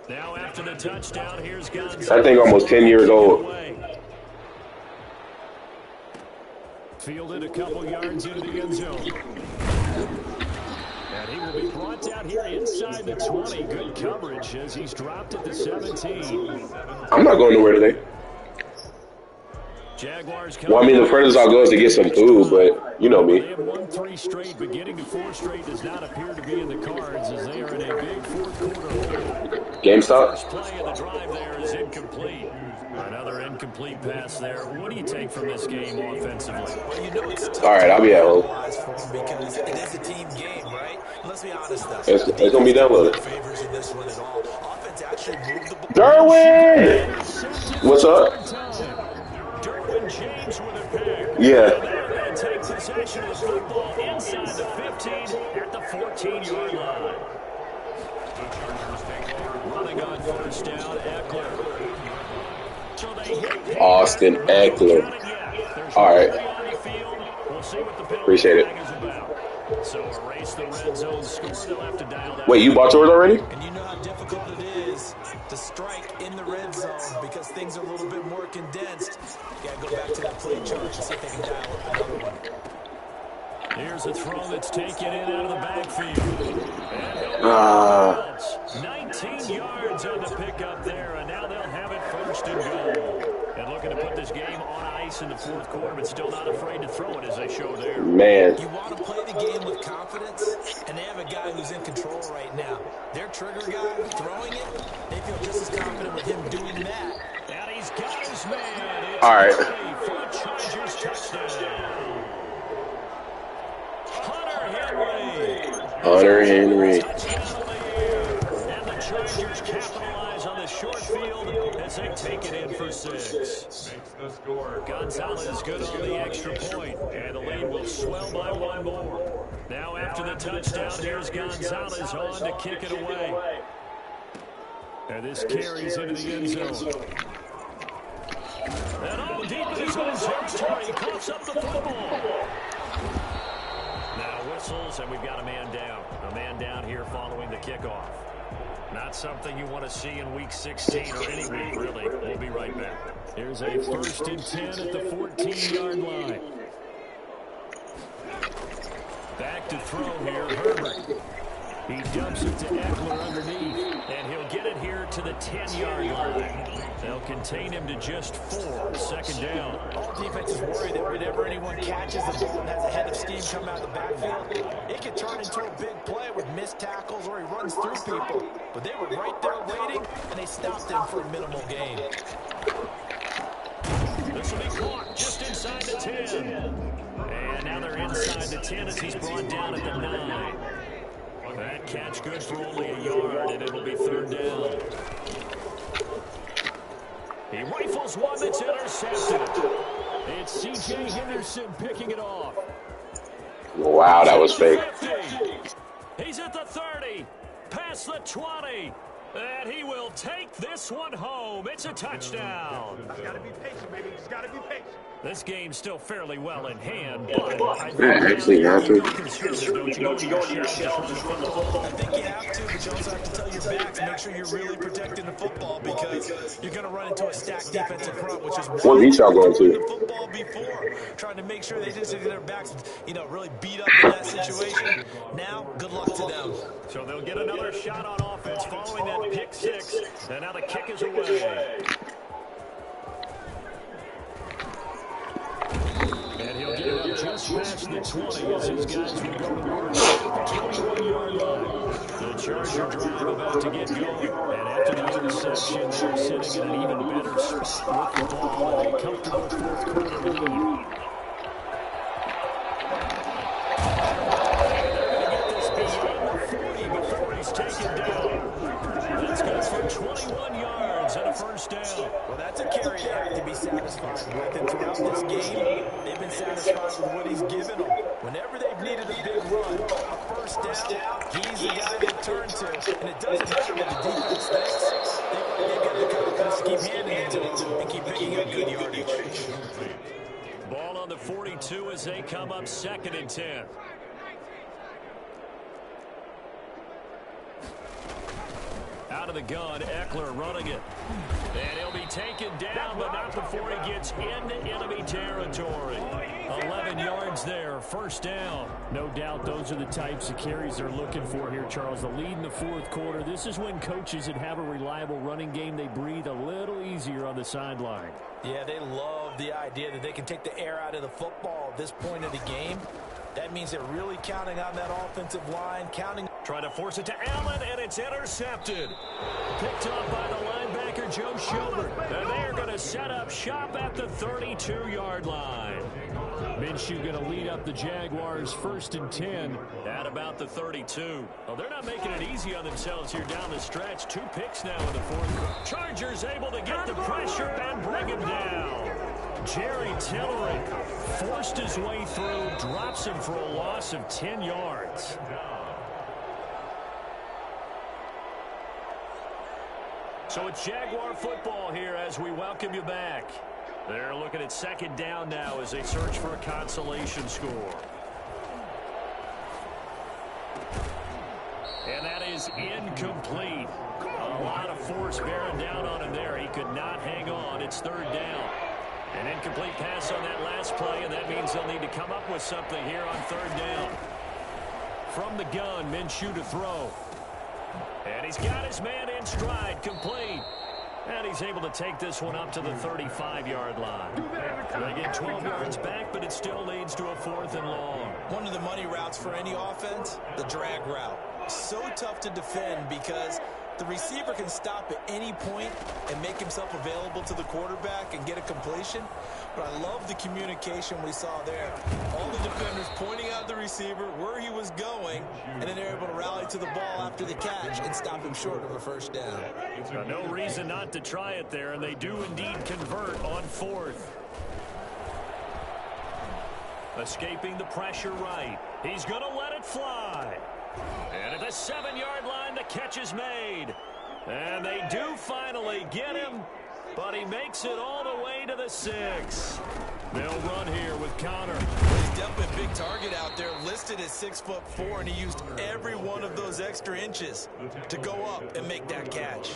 Now after the touchdown, here's Gonzalez. I think almost 10 years old. Fielded a couple yards into the end zone. And he will be brought down here inside the 20. Good coverage as he's dropped at the 17. I'm not going nowhere today. Jaguars Well, I mean, the furthest I'll go is to get some food, but You know me. They have won 3 straight, but getting to 4 straight does not appear to be in the cards as they are in a big fourth-quarter hole. GameStop? First play of the drive there is incomplete. Another incomplete pass there. What do you take from this game offensively? Well, you know it's tough. All right, I'll be at home. Because it is a team game, right? Let's be honest, though. It's going to be downloaded. Favors in this one at all. Offense actually moved the ball. Derwin! What's up? Derwin James with a pick. Yeah. And they're going to take possession of the football inside the 15 at the 14-yard line. Running on first down, Eckler. So they hit Austin Eckler. All right. We'll see what the Appreciate it. is about. So erase the red zone score. They'll have to dial that. Wait, you bought yours already? And you know how difficult it is to strike in the red zone because things are a little bit more condensed. You got to go back to that play chart and see if they can dial up another one. Here's a throw that's taken in out of the backfield. 19 yards on the pickup there, and now they'll have it first and goal. And looking to put this game on ice in the fourth quarter, but still not afraid to throw it as they show there. Man. You want to play the game with confidence, and they have a guy who's in control right now. Their trigger guy throwing it, they feel just as confident with him doing that. And he's got his man. It's all right. For a Chargers touchdown. Hunter Henry. And the Chargers capitalize on the short field as they take it in for 6. Makes the score. Gonzalez good on the extra point, and the lead will swell by 1 more. Now after the touchdown, here's Gonzalez on to kick it away. And this carries into the end zone. And deep in his own territory, he coughs up the football. Now whistles, and we've got a man down. A man down here following the kickoff. Not something you want to see in Week 16 or any week, really. We'll be right back. Here's a 1st and 10 at the 14-yard line. Back to throw here, Herbert. He dumps it to Eckler underneath, and he'll get it here to the 10-yard line. They'll contain him to just 4, second down. All defenses worry that whenever anyone catches the ball and has a head of steam come out of the backfield, it could turn into a big play with missed tackles or he runs through people. But they were right there waiting, and they stopped him for a minimal gain. This will be caught just inside the 10. And now they're inside the 10 as he's brought down at the 9. That catch good for only a yard, and it'll be 3rd down. He rifles one that's intercepted. It's C.J. Henderson picking it off. Wow, that was fake. 50. He's at the 30, past the 20, and he will take this one home. It's a touchdown. Just gotta be patient, baby. Just gotta be patient. This game's still fairly well in hand, but Actually, not to. don't you go to your shell I think you have to, but you also have to tell your backs, make sure you're really protecting the football because you're going to run into a stacked defensive front, which is What beat y'all going to? the football before, trying to make sure they just get their backs, really beat up in that situation. Now, good luck to them. So they'll get another shot on offense following that pick 6, and now the kick is away. And he'll get it up just past the 20 as his guys will go to work. 21-yard line. The Charger drive about to get going. And after the interception, they're sitting in an even better spot with the ball and a comfortable fourth-quarter lead. Before he's taken down. That's good for 21 yards and a first down. Well, that's a carry they have to be satisfied with. And throughout this game, they've been satisfied with what he's given them. Whenever they've needed a big run, a first down, he's the guy they turn to. And it doesn't matter what the defense thinks. They've got the confidence to keep handing it to them and keep picking up good yardage. Ball on the 42 as they come up 2nd and 10. Out Out of the gun, Eckler running it. And he'll be taken down, but not before he gets into enemy territory. 11 yards there, first down. No doubt those are the types of carries they're looking for here, Charles. The lead in the fourth quarter. This is when coaches that have a reliable running game, they breathe a little easier on the sideline. Yeah, they love the idea that they can take the air out of the football at this point of the game. That means they're really counting on that offensive line, Trying to force it to Allen, and it's intercepted. Picked up by the linebacker, Joe Schobert. And they are going to set up shop at the 32-yard line. Minshew going to lead up the Jaguars 1st and 10. At about the 32. Well, they're not making it easy on themselves here down the stretch. 2 picks now in the fourth. Chargers able to get the pressure and bring him down. Jerry Tillery forced his way through, drops him for a loss of 10 yards. So it's Jaguar football here as we welcome you back. They're looking at 2nd down now as they search for a consolation score. And that is incomplete. A lot of force bearing down on him there. He could not hang on. It's 3rd down. An incomplete pass on that last play, and that means they'll need to come up with something here on 3rd down. From the gun, Minshew to throw. And he's got his man in stride, complete. And he's able to take this one up to the 35-yard line. They get 12 yards back, but it still leads to a 4th and long. One of the money routes for any offense, the drag route. So tough to defend because the receiver can stop at any point and make himself available to the quarterback and get a completion. But I love the communication we saw there. All the defenders pointing out the receiver where he was going, and then they're able to rally to the ball after the catch and stop him short of a 1st down. No reason not to try it there, and they do indeed convert on 4th. Escaping the pressure right. He's going to let it fly. And at the 7-yard line, the catch is made. And they do finally get him, but he makes it all the way to the 6. They'll run here with Connor. He's definitely a big target out there, listed at 6'4", and he used every one of those extra inches to go up and make that catch.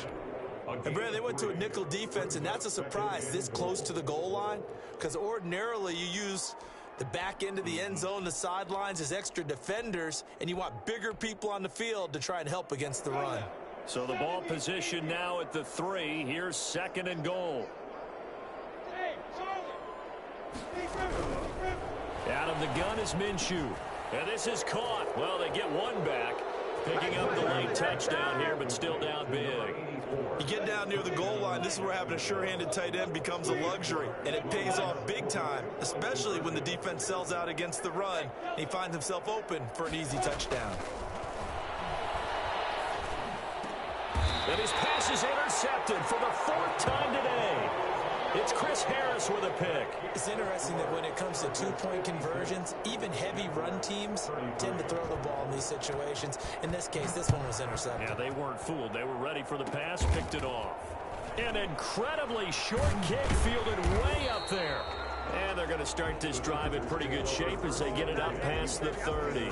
And Brad, they went to a nickel defense, and that's a surprise this close to the goal line, because ordinarily you use the back end of the end zone, the sidelines as extra defenders, and you want bigger people on the field to try and help against the run. So the ball position now at the 3. Here's 2nd and goal. Out of the gun is Minshew. And this is caught. Well, they get one back. Picking up the late touchdown here, but still down big. You get down near the goal line, this is where having a sure-handed tight end becomes a luxury, and it pays off big time, especially when the defense sells out against the run, and he finds himself open for an easy touchdown. And his pass is intercepted for the 4th time today. It's Chris Harris with a pick. It's interesting that when it comes to 2-point conversions, even heavy run teams tend to throw the ball in these situations. In this case, this one was intercepted. Yeah, they weren't fooled. They were ready for the pass, picked it off. An incredibly short kick fielded way up there. And they're going to start this drive in pretty good shape as they get it up past the 30.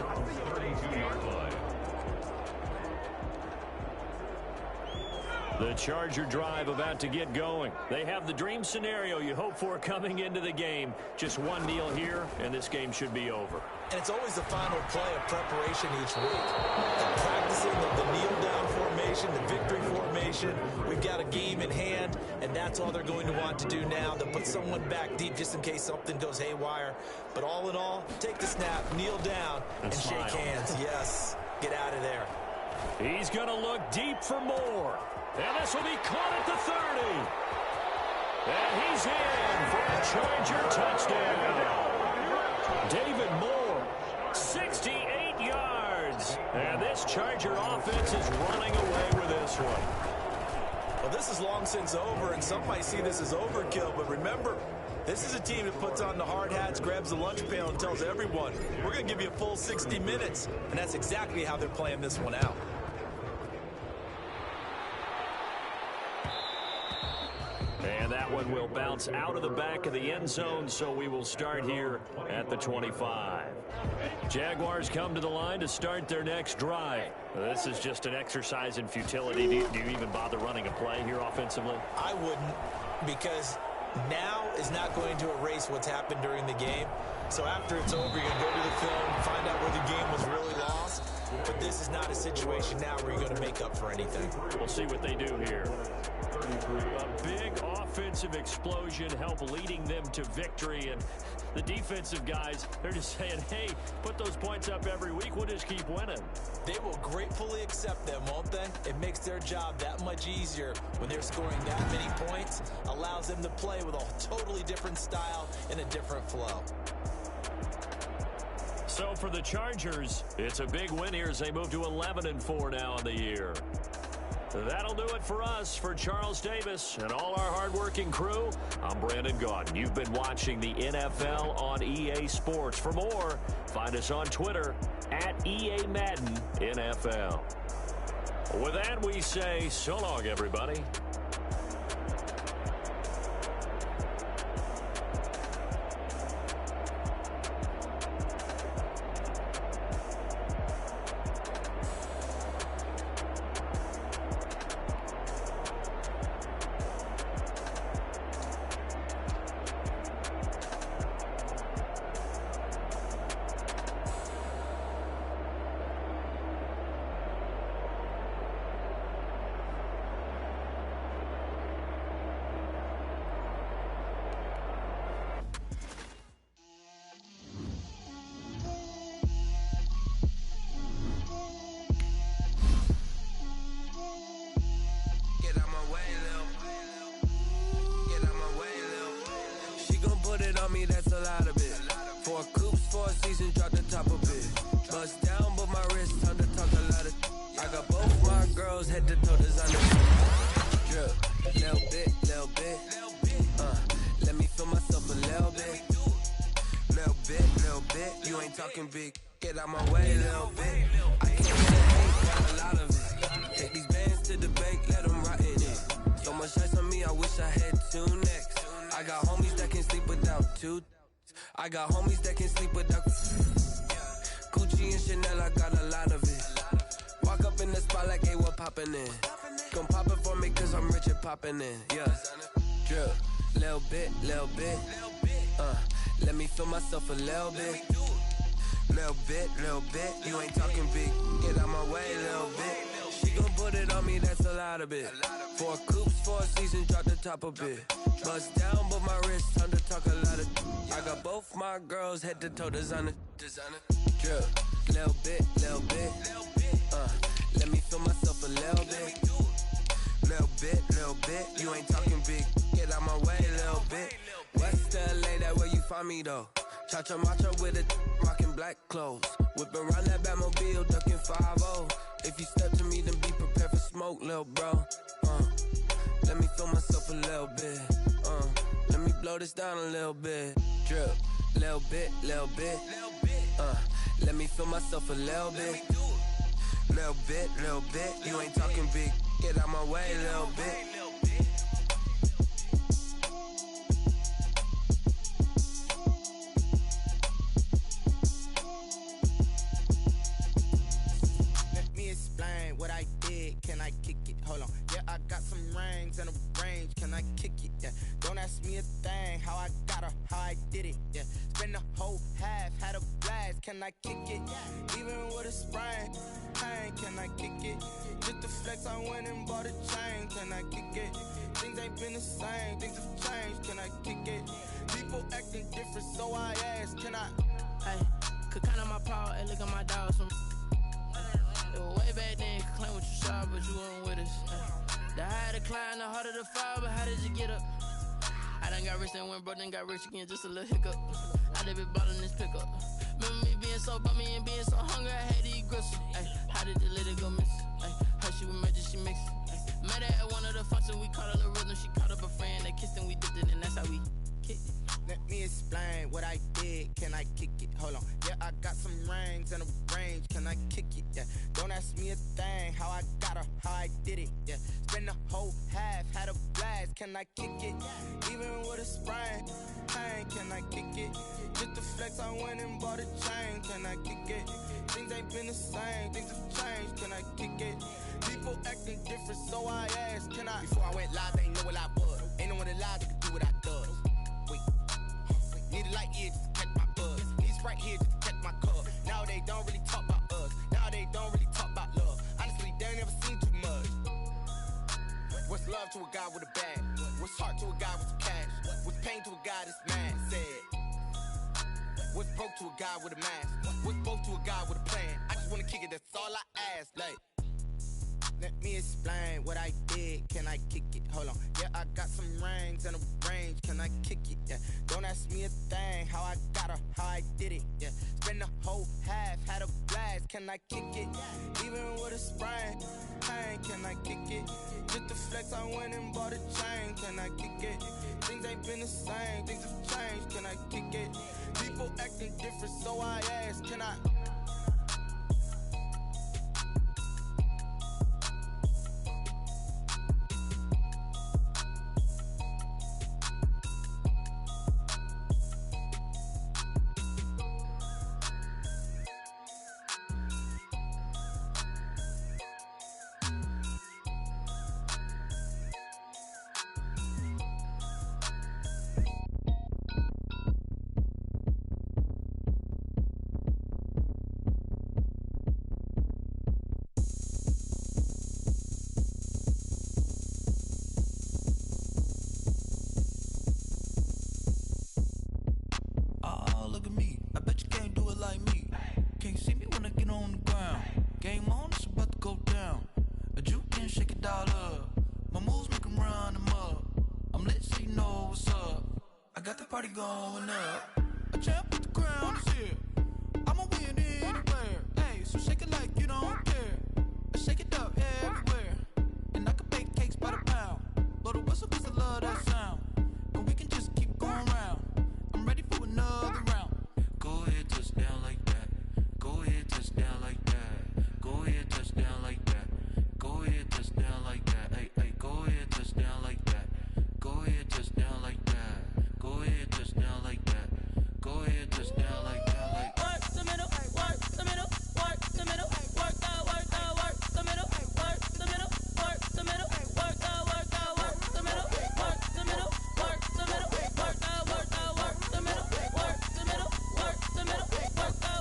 The Charger drive about to get going. They have the dream scenario you hope for coming into the game. Just one kneel here, and this game should be over. And it's always the final play of preparation each week. The practicing of the kneel-down formation, the victory formation. We've got a game in hand, and that's all they're going to want to do now. They'll put someone back deep just in case something goes haywire. But all in all, take the snap, kneel down, and shake hands. Yes, get out of there. He's going to look deep for more. And this will be caught at the 30. And he's in for a Charger touchdown. David Moore, 68 yards. And this Charger offense is running away with this one. Well, this is long since over, and some might see this as overkill. But remember, this is a team that puts on the hard hats, grabs the lunch pail, and tells everyone, we're going to give you a full 60 minutes. And that's exactly how they're playing this one out. And that that one will bounce out of the back of the end zone, so we will start here at the 25. Jaguars come to the line to start their next drive. This is just an exercise in futility. Do you even bother running a play here offensively? I wouldn't, because now is not going to erase what's happened during the game. So after it's over, you're going to go to the film, find out where the game was really lost. But this is not a situation now where you're going to make up for anything. We'll see what they do here. A big offensive explosion help leading them to victory. And the defensive guys, they're just saying, hey, put those points up every week. We'll just keep winning. They will gratefully accept them, won't they? It makes their job that much easier when they're scoring that many points. Allows them to play with a totally different style and a different flow. So for the Chargers, it's a big win here as they move to 11-4 now in the year. That'll do it for us. For Charles Davis and all our hardworking crew, I'm Brandon Gaudin. You've been watching the NFL on EA Sports. For more, find us on Twitter at EA Madden NFL. With that, we say so long, everybody. That's a lot of it. 4 coops, 4 seasons, drop the top of it. Bust down, but my wrist, time to talk a lot of. I got both my girls head to toe designer. Drip, little bit. Let me feel myself a little bit. Little bit. You ain't talking big. Get out my way, little bit. I can't get hate, got a lot of it. Take these bands to the bank, let them rot in it. So much ice on me, I wish I had 2 necks. I got homies that can sleep without 2. I got homies that can sleep without Gucci and Chanel, I got a lot of it. Walk up in the spot like, hey, what poppin' in? Come pop it for me, cause I'm rich and poppin' in. Yeah. Drip, little bit. Let me feel myself a little bit. Little bit. You ain't talking big. Get out my way, little bit. She gon' put it on me, that's a lot of it. 4 coops, 4 seasons, drop the top a bit. Bust down, but my wrist, time to talk a lot of. I got both my girls head to toe designer. Drip, little bit. Let me feel myself a little bit. Little bit. You ain't talking big. Get out my way, little bit. West LA, that where you find me though. Cha-cha macha with a rockin' black clothes. Whip around that Batmobile, ducking 5-0. If you step to me, then be prepared for smoke, little bro. Let me feel myself a little bit. Let me blow this down a little bit. Drip, little bit. Let me feel myself a little bit. Little bit. You ain't talking big. Get out my way, little bit. What I did, can I kick it? Hold on, yeah, I got some rings and a range, can I kick it? Yeah, don't ask me a thing, how I got her, how I did it. Yeah, spend the whole half, had a blast, can I kick it? Even with a sprain, pain, can I kick it? Just to flex, I went and bought a chain, can I kick it? Things ain't been the same, things have changed, can I kick it? People acting different, so I asked, can I? Hey, could count on my power and look at my dogs from. Way back then, could claim what you saw, but you weren't with us. The higher the climb, the harder the fall, but how did you get up? I done got rich and went broke, then got rich again, just a little hiccup. I done been ballin' this pickup. Remember me being so bummy and being so hungry, I had to eat gristle. How did the lady go miss? How she was magic, she mixed. Met her at one of the functions, we caught her the rhythm, she caught up a friend, they kissed and we dipped it, and that's how we kicked it. Let me explain what I did, can I kick it? Hold on, yeah, I got some rings and a range, can I kick it? Yeah. Don't ask me a thing, how I got her, how I did it. Yeah. Spend the whole half, had a blast. Can I kick it? Even with a sprain, pain, can I kick it? Just the flex, I went and bought a chain. Can I kick it? Things ain't been the same, things have changed. Can I kick it? People acting different, so I asked, can I? Before I went live, they ain't know what I was. Ain't no one alive that could do what I does. Wait, need a light here just to catch my buzz. Need Sprite here just to catch my cup. Now they don't really talk about us. Now they don't really talk about love. Honestly, they ain't never seen too much. What's love to a guy with a bag? What's heart to a guy with some cash? What's pain to a guy that's mad? Said. What's broke to a guy with a mask? What's broke to a guy with a plan? I just wanna kick it, that's all I ask. Like, let me explain what I did. Can I kick it? Hold on. Yeah, I got some rings and a range. Can I kick it? Yeah. Don't ask me a thing. How I got her, how I did it. Yeah. Spend the whole half, had a blast. Can I kick it? Even with a sprain, pain. Can I kick it? Just the flex, I went and bought a chain. Can I kick it? Things ain't been the same. Things have changed. Can I kick it? People acting different, so I ask, can I? Going up, a champ with the crown is here. I'ma win anywhere. Hey, so shake it like you don't care. Shake it up everywhere. And I can bake cakes by the pound. Blow the whistle 'cause I love that sound. And we can just keep going round. I'm ready for another round. Go ahead, touch down like that. Go ahead, touch down like that. Go ahead, touch down like that. Go ahead, touch down like that. Hey, hey, go ahead, touch down like that. Go ahead, touch down like that. Go ahead, touch down like that. Go ahead, touch down like that. Like work the middle, work the middle, work the middle, work the middle, work the middle, work the middle, work the middle, work the middle, work the middle, work the middle, work the middle, work the middle,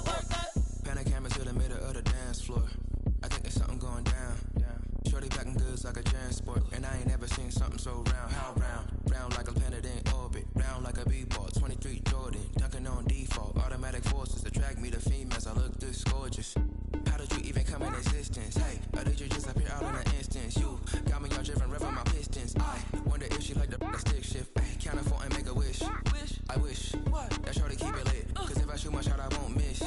work the. Pan a camera to the middle of the dance floor. I think there's something going down. Shorty packing goods like a transport, and I ain't never seen something so round. How round? Round like a planet in orbit, round like a b-ball. 23 Jordan, dunking on default. Automatic forces attract me to females. I look this gorgeous. How did you even come in existence? Hey, or did you just appear out in an instance? You got me all driven, revving my pistons. I wonder if she like the stick shift. Count it for and make a wish. I wish that shorty keep it lit. 'Cause if I shoot my shot, I won't miss.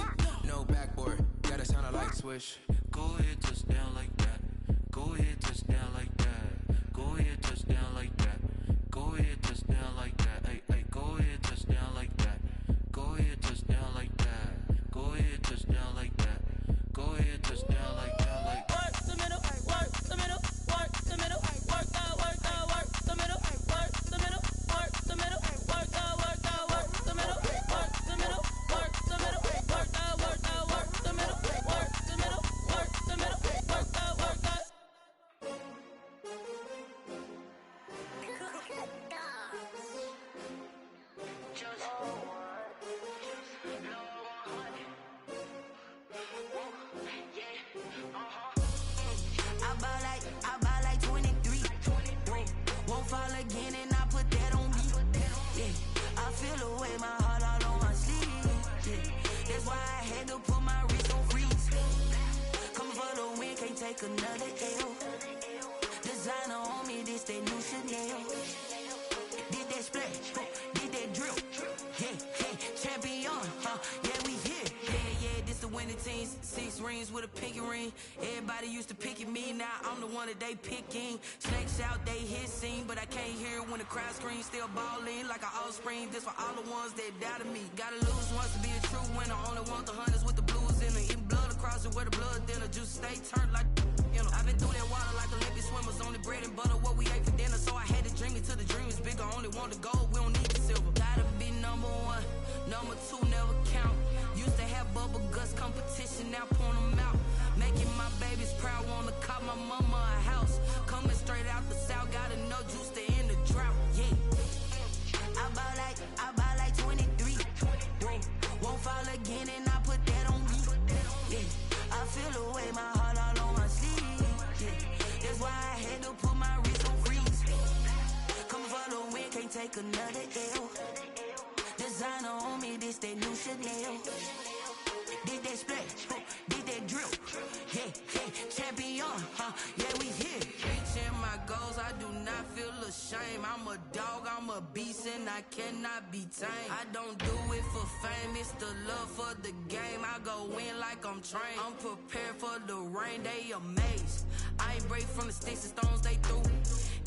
No backboard, gotta sound a light switch. Go ahead, touch down like that. Go ahead, touch down like that. Go ahead, touch down like that. Go ahead, touch down like that. Hey, hey, go ahead, touch down like that. Go ahead, touch down like that. Go ahead, touch down like that. Go ahead, touch down like that. Like work the middle, work the middle, work the middle, work the middle, work the middle, work the middle, work the middle, work the middle, work the middle, work the middle, work the middle, work the middle, work the middle, work the middle, work the. I buy like 23. Won't fall again and I put that on me. Yeah, I feel the way, my heart all on my sleeve. Yeah, that's why I had to put my wrist on freeze. Coming for the win, can't take another L. Designer on me, this that new Chanel. Did that splash, did that drill. Yeah, yeah, champion, yeah, we here. Yeah, this the winning teams. 6 rings with a pinky ring. Everybody used to pick at me, now I'm the one that they picking. Snakes out, they hit scene, but I can't hear it when the crowd screams. Still balling like an offspring. This for all the ones that doubted me. Gotta lose once to be a true winner. Only want the hunters with the blues in it. Eating blood across closet where the blood dinner juice stay turned like, you know. I've been through that water like Olympic swimmers, only bread and butter, what we ate for dinner. So I had to dream it till the dream is bigger. Only want the gold, we don't need the silver. Gotta be number one, number two never count. Used to have bubble guts competition, now point them out. Making my babies proud, wanna call my mama a house. Coming straight out the south, got enough juice to end the drought. Yeah. I bought like 23. Won't fall again and I put that on me. Yeah. I feel the way, my heart all on my sleeve. Yeah. That's why I had to put my wrist on freeze. Come for the win, can't take another L. Designer on me, this that new Chanel. Did that splash, did that drill. Yeah, champion, yeah, we here. Reaching my goals, I do not feel ashamed. I'm a dog, I'm a beast, and I cannot be tamed. I don't do it for fame, it's the love for the game. I go in like I'm trained. I'm prepared for the rain, they amazed. I ain't break from the sticks and stones they threw.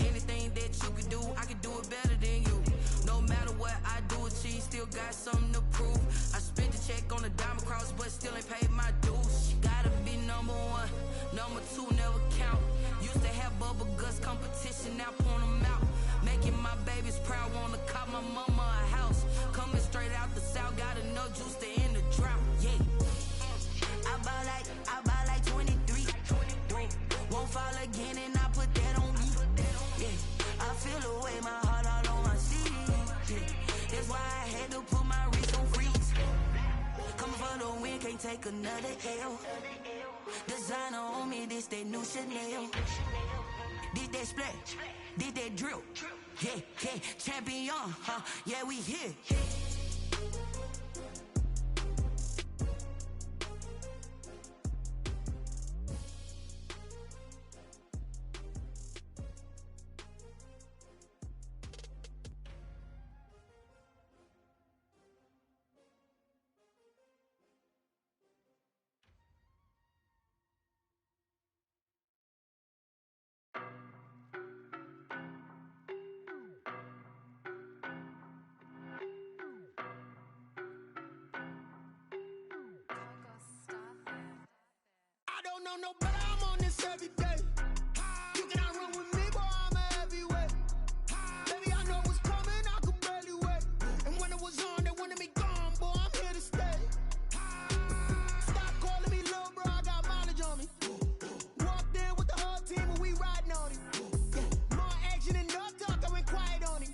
Anything that you can do, I can do it better than you. No matter what I do achieve, still got something to prove. I spent the check on the diamond cross, but still ain't paid my dues. Gotta be number one, number two never count. Used to have bubble guts competition, now point them out. Making my babies proud, wanna call my mama a house. Coming straight out the south, got enough juice to end the drought. Yeah. I bought like 23. Won't fall again and I put that on me. Yeah. I feel the way, my heart all on my sleeve. Yeah. That's why I had to put my wrist on freeze. Coming for the win, can't take another L. Designer on me, this that new Chanel. Did that splash, did that drill. Yeah, champion, yeah, we here. No better, I'm on this every day. You cannot run with me, boy, I'm a heavyweight. Baby, I know what's coming, I could barely wait. And when it was on, they wanted me gone, boy, I'm here to stay. Stop calling me little bro, I got mileage on me. Walked in with the whole team and we riding on him. Yeah. More action and no talk, I went quiet on him.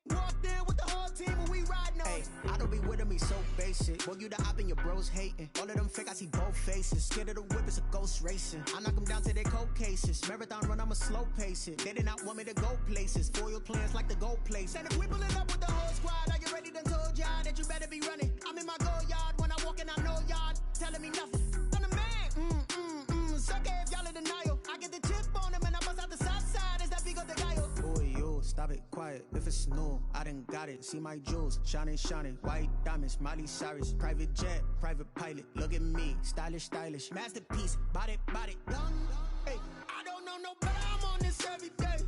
Walked in with the whole team and we riding on him. I don't be with me so basic. Boy, you the op and your bros hating. All of them fake, I see both faces. Scared of the whip, it's a ghost racing. I knock them down to their cold cases. Marathon run, I'ma slow pace it. They did not want me to go places. Foil plans like the go place. And if we pulling up with the whole squad, are you ready? Done told y'all that you better be running. I'm in my go yard. When I walk in, I know y'all telling me nothing. I'm the man. Suck it if y'all in denial. I get the chip on him and I bust out the south side. Is that Vigo de Gallo? Boy, you stop it, quiet. If it's new, I done got it. See my jewels, shining, white diamonds, Miley Cyrus, private jet, private pilot. Look at me, stylish, masterpiece, body, done. Hey, I don't know no better, I'm on this every day.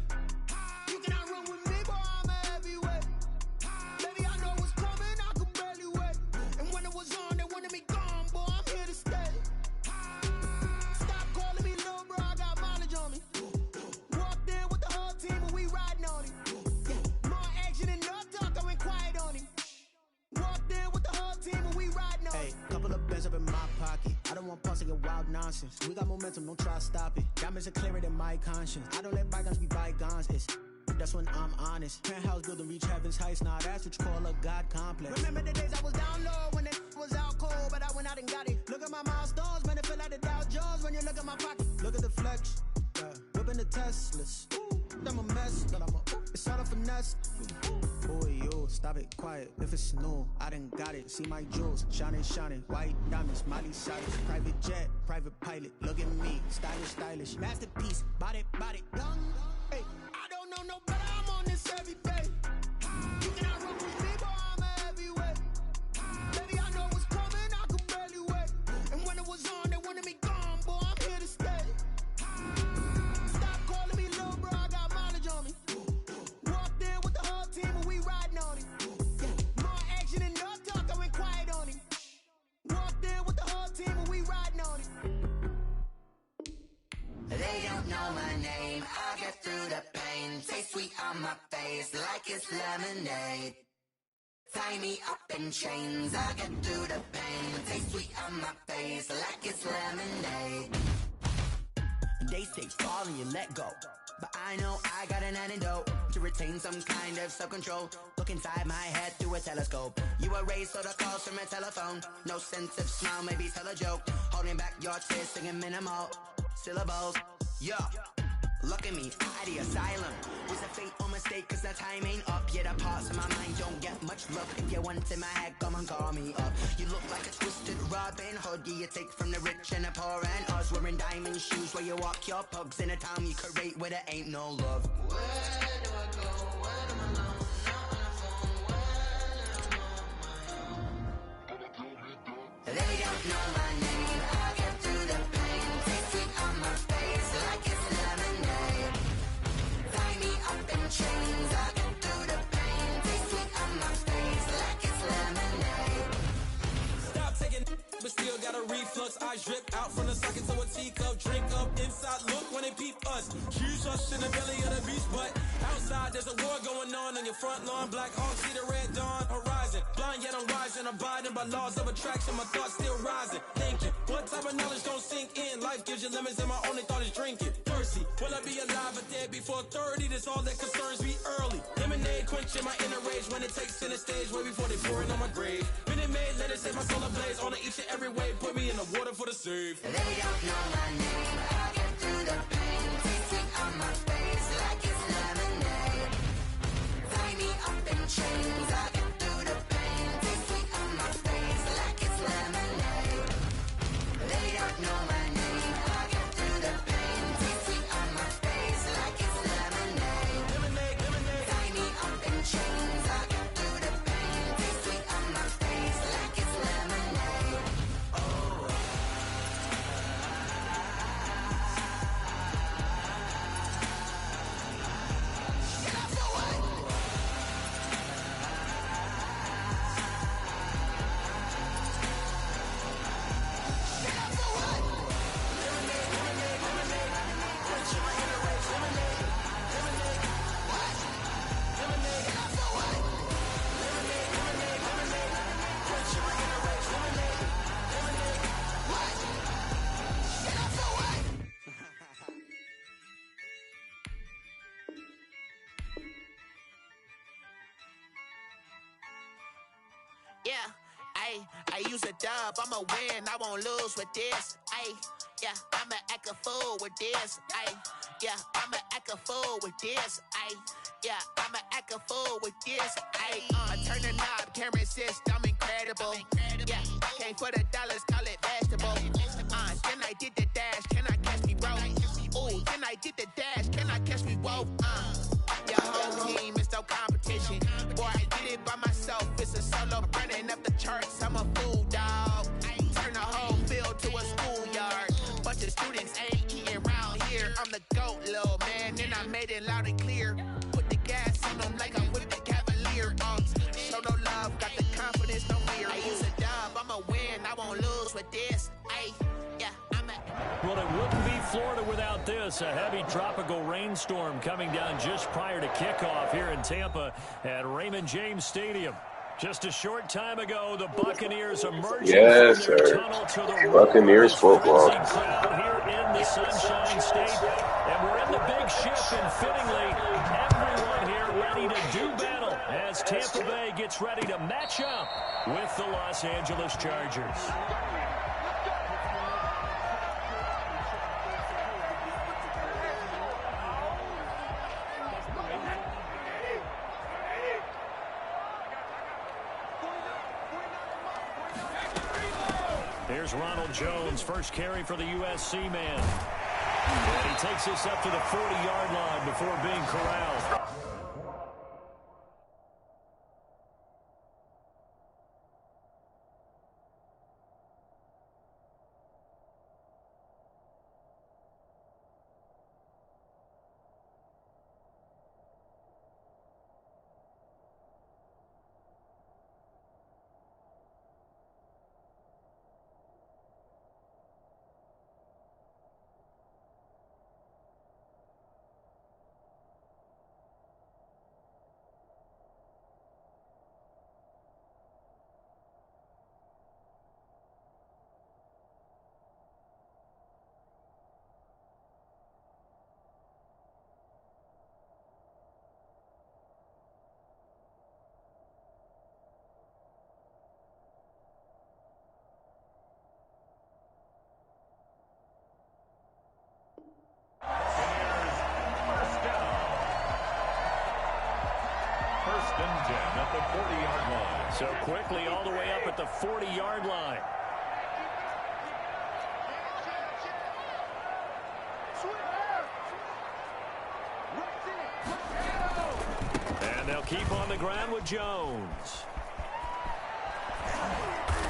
You cannot run with me, boy, I'm a heavyweight. Baby, I know what's coming, I could barely wait. And when it was on, they wanted me gone, boy, I'm here to stay. Stop calling me little bro, I got mileage on me. Walked in with the whole team and we riding on him. Yeah. More action and no talk, I went quiet on him. Walked in with the whole team and we riding on him. Hey, couple of bands up in my pocket. I don't want pause to get wild nonsense. We got momentum, don't try to stop it. Diamonds are clearer than my conscience. I don't let bygones be bygones. That's when I'm honest. Penthouse building reach heaven's heights. Nah, that's what you call a God complex. Remember the days I was down low when it was out cold, but I went out and got it. Look at my milestones, man, it feel like the Dow Jones when you look at my pocket. Look at the flex, whipping the Teslas. I'm a mess, but it's all a finesse. Boy, you stop it, quiet. If it's new, I done got it. See my jewels, shining, white diamonds, Miley Cyrus, private jet, private pilot. Look at me, stylish, masterpiece, body, done. Hey, I don't know no better, I'm on this every day. You cannot run with me, boy, I'm a heavyweight. Baby, I know what's coming, I could barely wait. And when it was on, they wanted me gone, boy, I'm here to stay. Stop calling me little bro, I got mileage on me. Walked in with the whole team and we riding on him. Yeah. More action and no talk, I went quiet on him. Walked in with the whole team and we riding on him. know my name. I'll get through the pain. Taste sweet on my face like it's lemonade. Tie me up in chains. I'll get through the pain. Taste sweet on my face like it's lemonade. They say fall and you let go, but I know I got an antidote to retain some kind of self-control. Look inside my head through a telescope. You erase all the calls from a telephone. No sense of smile, maybe tell a joke. Holding back your tears, singing minimal syllables. Yeah, look at me, out the asylum. Was a fate or mistake, cause the time ain't up. Yet the parts of my mind don't get much love. If you want in my head, come and call me up. You look like a twisted Robin Hood. Yeah, you take from the rich and the poor and us. Wearing diamond shoes where you walk your pugs in a town you create where there ain't no love. Where do I go? When I'm alone? Not on the phone. When I'm on my own. They don't know my name. I'll get through the pain. Taste sweet on my face like it's lemonade. Tie me up in chains. I'll get through the pain. Taste sweet on my face like it's lemonade. Stop taking, but still got a reflux. Eyes drip out from the socket to a teacup. Drink up inside, look when they peep us. Shoes us in the belly of the beast, but outside there's a war going on your front lawn. Black Hawk, see the red dawn horizon. Blind yet I'm rising, abiding by laws of attraction. My thoughts still rising, thinking what type of knowledge don't sink in. Life gives you lemons and my only thought is drinking. Thirsty, will I be alive or dead before 30? That's all that concerns me early. Lemonade quenching my inner rage when it takes center stage way before they pour it on my grave. Minute Maid, let it set my soul ablaze on each and every way. Put me in the water for the save. They don't know my name. I'll get through the pain. Taste sweet on my face like it's lemonade. Tie me up in chains. I'll get through the pain. Taste sweet on my face like it's lemonade. They don't know my name. I'll get through the pain. Taste sweet on my face like it's lemonade. Lemonade, lemonade. Tie me up in chains. I'll get through the pain. Taste sweet on my face like it's lemonade. Yeah, I use a dub, I'ma win, I won't lose with this. Yeah, I'ma act a fool with this. Yeah, I'ma act a fool with this. Yeah, I'ma act a fool with this. I turn the knob, camera assist, I'm incredible. Yeah, came for the dollars, call it vegetable. Then I did the dash, can I catch me, bro? Ooh, then I did the dash, can I catch me, whoa? Your whole team is no competition. Boy, I did it by myself, it's a solo running up the charts. I'm a fool, dog. Turn the whole field to a schoolyard. Bunch of students ain't eating around here. I'm the GOAT, little man, and I made it loud and clear. Put the gas on them like I'm with the Cavalier. Show no love, got the confidence, no fear. I use a dub, I'ma win, I won't lose with this. Yeah, Well, it wouldn't be Florida without this. A heavy tropical rainstorm coming down just prior to kickoff here in Tampa at Raymond James Stadium. Just a short time ago, the Buccaneers emerged from their tunnel to the Buccaneers football crowd here in the Sunshine State. And we're in the big shift, and fittingly, everyone here ready to do battle as Tampa Bay gets ready to match up with the Los Angeles Chargers. Here's Ronald Jones, first carry for the USC man. And he takes this up to the 40-yard line before being corralled. the 40-yard line. So quickly all the way up at the 40-yard line. And they'll keep on the ground with Jones.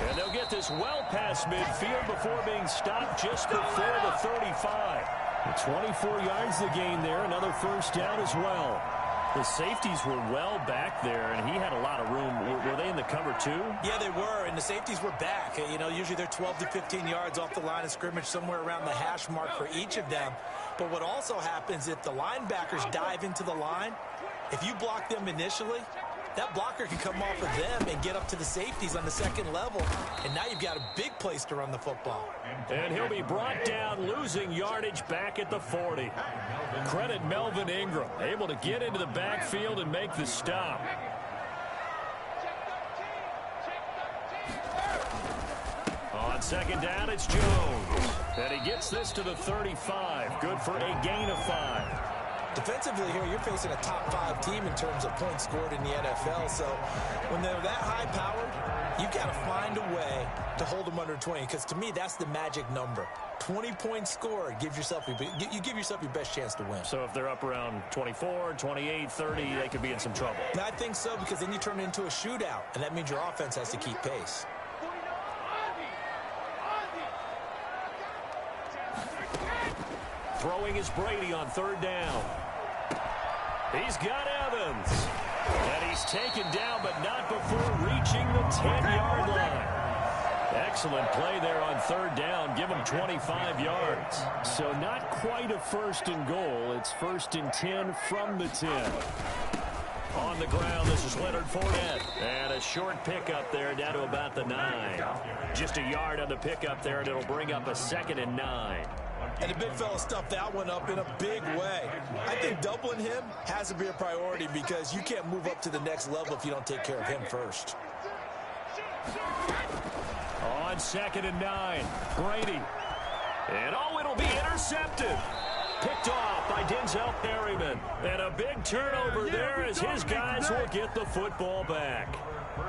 And they'll get this well past midfield before being stopped just before the 35. 24 yards to gain there. Another first down as well. The safeties were well back there, and he had a lot of room. Were they in the cover too? Yeah, they were, and the safeties were back. You know, usually they're 12 to 15 yards off the line of scrimmage, somewhere around the hash mark for each of them. But what also happens if the linebackers dive into the line, if you block them initially, that blocker can come off of them and get up to the safeties on the second level. And now you've got a big place to run the football. And he'll be brought down, losing yardage back at the 40. Credit Melvin Ingram, able to get into the backfield and make the stop. On second down, it's Jones. And he gets this to the 35. Good for a gain of 5. Defensively here, you're facing a top 5 team in terms of points scored in the NFL. So when they're that high-powered, you've got to find a way to hold them under 20. Because to me, that's the magic number. 20 points scored. You give yourself your best chance to win. So if they're up around 24, 28, 30, they could be in some trouble. I think so, because then you turn it into a shootout, and that means your offense has to keep pace. Throwing is Brady on third down. He's got Evans. And he's taken down, but not before reaching the 10-yard line. Excellent play there on third down. Give him 25 yards. So not quite a first and goal. It's first and 10 from the 10. On the ground, this is Leonard Fournette. And a short pickup there down to about the 9. Just a yard on the pickup there, and it'll bring up a 2nd and 9. And the big fella stuffed that one up in a big way. I think doubling him has to be a priority because you can't move up to the next level if you don't take care of him first. On 2nd and 9, Brady. And it'll be intercepted. Picked off by Denzel Perryman. And a big turnover there as his guys will get the football back.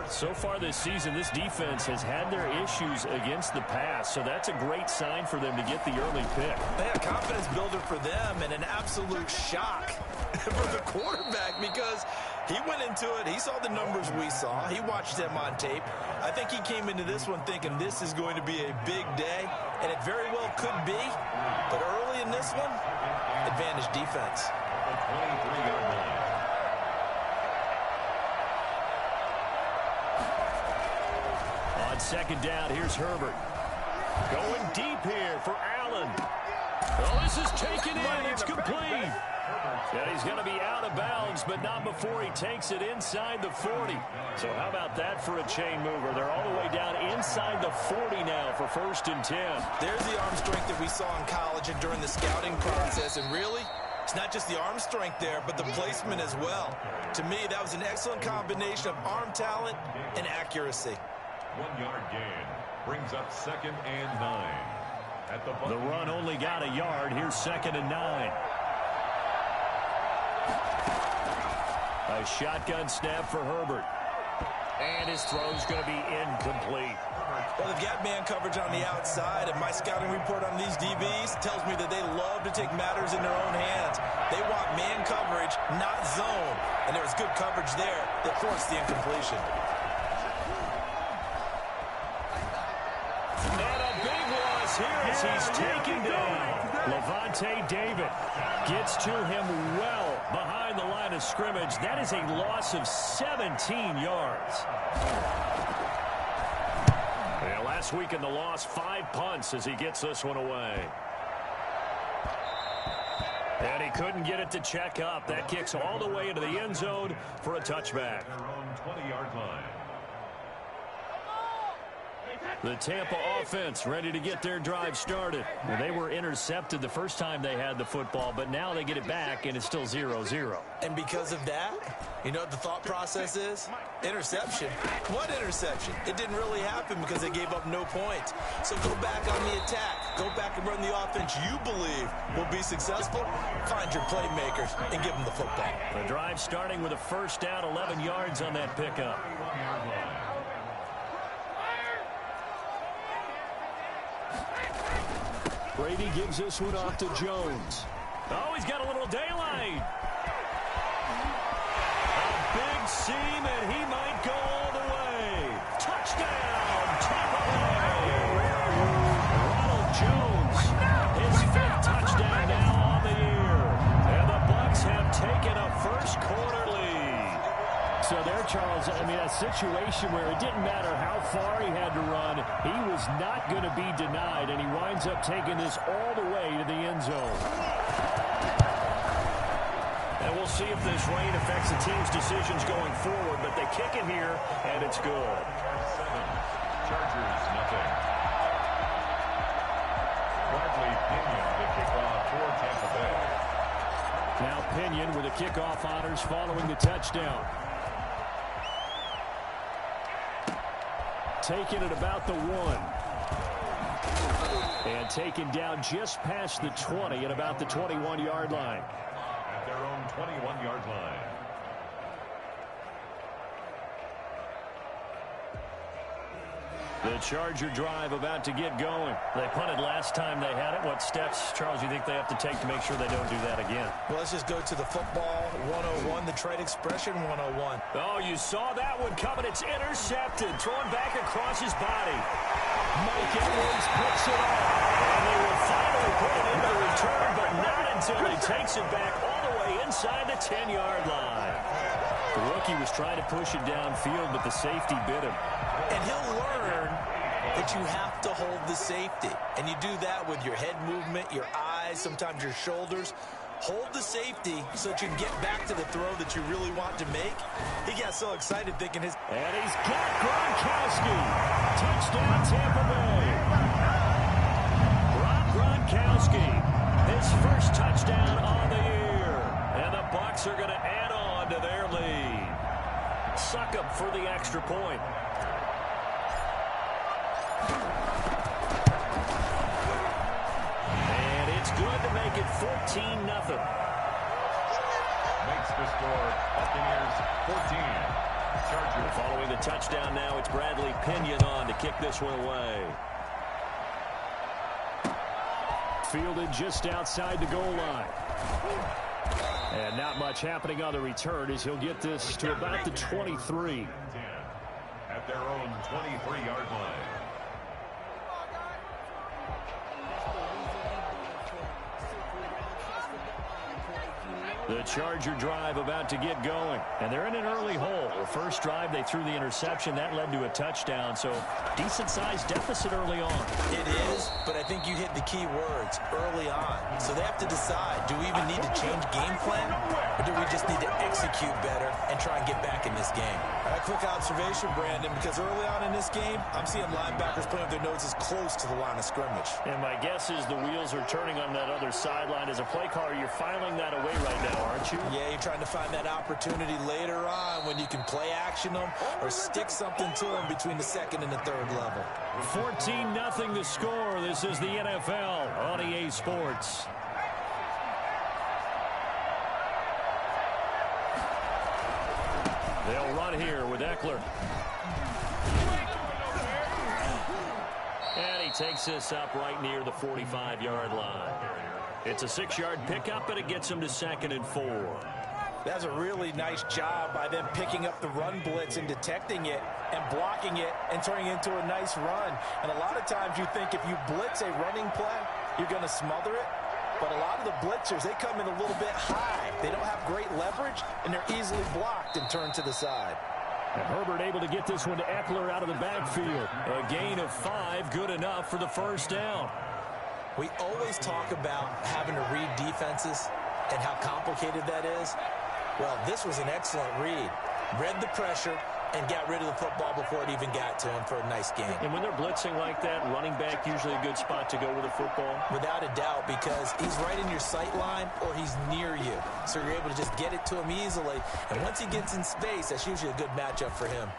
So far this season, this defense has had their issues against the pass, so that's a great sign for them to get the early pick. Yeah, confidence builder for them and an absolute shock for the quarterback because he went into it. He saw the numbers we saw. He watched them on tape. I think he came into this one thinking this is going to be a big day, and it very well could be. But early in this one, advantage defense. 23-yard line. On second down, here's Herbert. Going deep here for Allen. Oh, this is taken in. It's complete. And he's going to be out of bounds, but not before he takes it inside the 40. So how about that for a chain mover? They're all the way down inside the 40 now for first and 10. There's the arm strength that we saw in college and during the scouting process. And really, it's not just the arm strength there, but the placement as well. To me, that was an excellent combination of arm talent and accuracy. 1-yard gain brings up 2nd and 9. At the run only got a yard. Here's 2nd and 9. A shotgun snap for Herbert. And his throw's going to be incomplete. Well, they've got man coverage on the outside, and my scouting report on these DBs tells me that they love to take matters in their own hands. They want man coverage, not zone. And there was good coverage there that forced the incompletion. And a big loss here as he's taken down. Levante David gets to him well behind the line of scrimmage. That is a loss of 17 yards. Yeah, last week in the loss, 5 punts as he gets this one away. And he couldn't get it to check up. That kicks all the way into the end zone for a touchback. their own 20-yard line. The Tampa offense ready to get their drive started. Well, they were intercepted the first time they had the football, but now they get it back, and it's still 0-0. And because of that, you know what the thought process is? Interception. What interception? It didn't really happen because they gave up no points. So go back on the attack. Go back and run the offense you believe will be successful. Find your playmakers and give them the football. The drive starting with a first down, 11 yards on that pickup. Brady gives this one off to Jones. Oh, he's got a little daylight. A big seam, and he might go all the way. Touchdown, Tampa Bay. Ronald Jones, his 5th touchdown now on the year. And the Bucs have taken a first-quarter lead. So there, Charles, I mean, a situation where it didn't matter how far he had to run, he was not going to be denied, and he winds up taking this all the way to the end zone. And we'll see if this rain affects the team's decisions going forward, but they kick it here, and it's good. Chargers, nothing. Bradley Pinion, the kickoff for Tampa Bay. Now Pinion with the kickoff honors following the touchdown. Taken at about the 1. And taken down just past the 20 at about the 21-yard line. At their own 21-yard line. The Charger drive about to get going. They punted last time they had it. What steps, Charles, you think they have to take to make sure they don't do that again? Well, let's just go to the football 101, the trade expression 101. Oh, you saw that one coming. It's intercepted. Thrown back across his body. Mike Edwards picks it up. And they will finally put it into the return, but not until he takes it back all the way inside the 10-yard line. The rookie was trying to push it downfield, but the safety bit him. And he'll learn that you have to hold the safety. And you do that with your head movement, your eyes, sometimes your shoulders. Hold the safety so that you can get back to the throw that you really want to make. He got so excited thinking his... And he's got Gronkowski. Touchdown, Tampa Bay. Rob Gronkowski, his first touchdown on the year. And the Bucs are going to add on to their lead. Suck up for the extra point. And it's good to make it 14-0. Makes the score Buccaneers 14. Chargers. Following the touchdown now, it's Bradley Pinion on to kick this one away. Fielded just outside the goal line. And not much happening on the return as he'll get this to about the 23. At their own 23-yard line. The Charger drive about to get going. And they're in an early hole. The first drive, they threw the interception. That led to a touchdown. So, decent-sized deficit early on. It is, but I think you hit the key words, early on. So they have to decide, do we even need to change game plan? Or do we just need to execute better and try and get back in this game? A quick observation, Brandon, because early on in this game, I'm seeing linebackers playing with their noses close to the line of scrimmage. And my guess is the wheels are turning on that other sideline. As a play caller, you're filing that away right now, aren't you? Yeah, you're trying to find that opportunity later on when you can play action them or stick something to them between the second and the third level. 14-0 the score. This is the NFL on EA Sports. They'll run here with Eckler. And he takes this up right near the 45-yard line. It's a 6-yard pickup, but it gets him to 2nd and 4. That's a really nice job by them picking up the run blitz and detecting it and blocking it and turning it into a nice run. And a lot of times you think if you blitz a running play, you're going to smother it. But a lot of the blitzers, they come in a little bit high. They don't have great leverage, and they're easily blocked and turned to the side. And Herbert able to get this one to Eckler out of the backfield. A gain of 5, good enough for the first down. We always talk about having to read defenses and how complicated that is. Well, this was an excellent read. Read the pressure and got rid of the football before it even got to him for a nice game. And when they're blitzing like that, running back usually a good spot to go with the football? Without a doubt, because he's right in your sight line or he's near you. So you're able to just get it to him easily. And once he gets in space, that's usually a good matchup for him.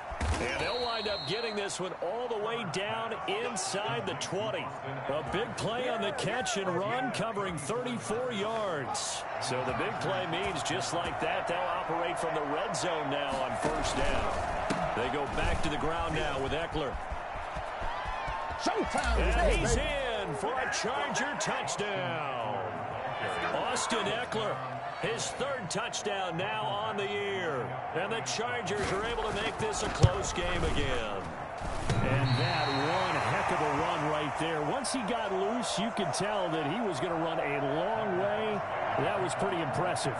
And they'll wind up getting this one all the way down inside the 20. A big play on the catch and run, covering 34 yards. So the big play means just like that, they'll operate from the red zone now on first down. They go back to the ground now with Eckler. And he's in for a Charger touchdown. Austin Eckler, his third touchdown now on the year. And the Chargers are able to make this a close game again. And that one heck of a run right there. Once he got loose, you could tell that he was going to run a long way. That was pretty impressive.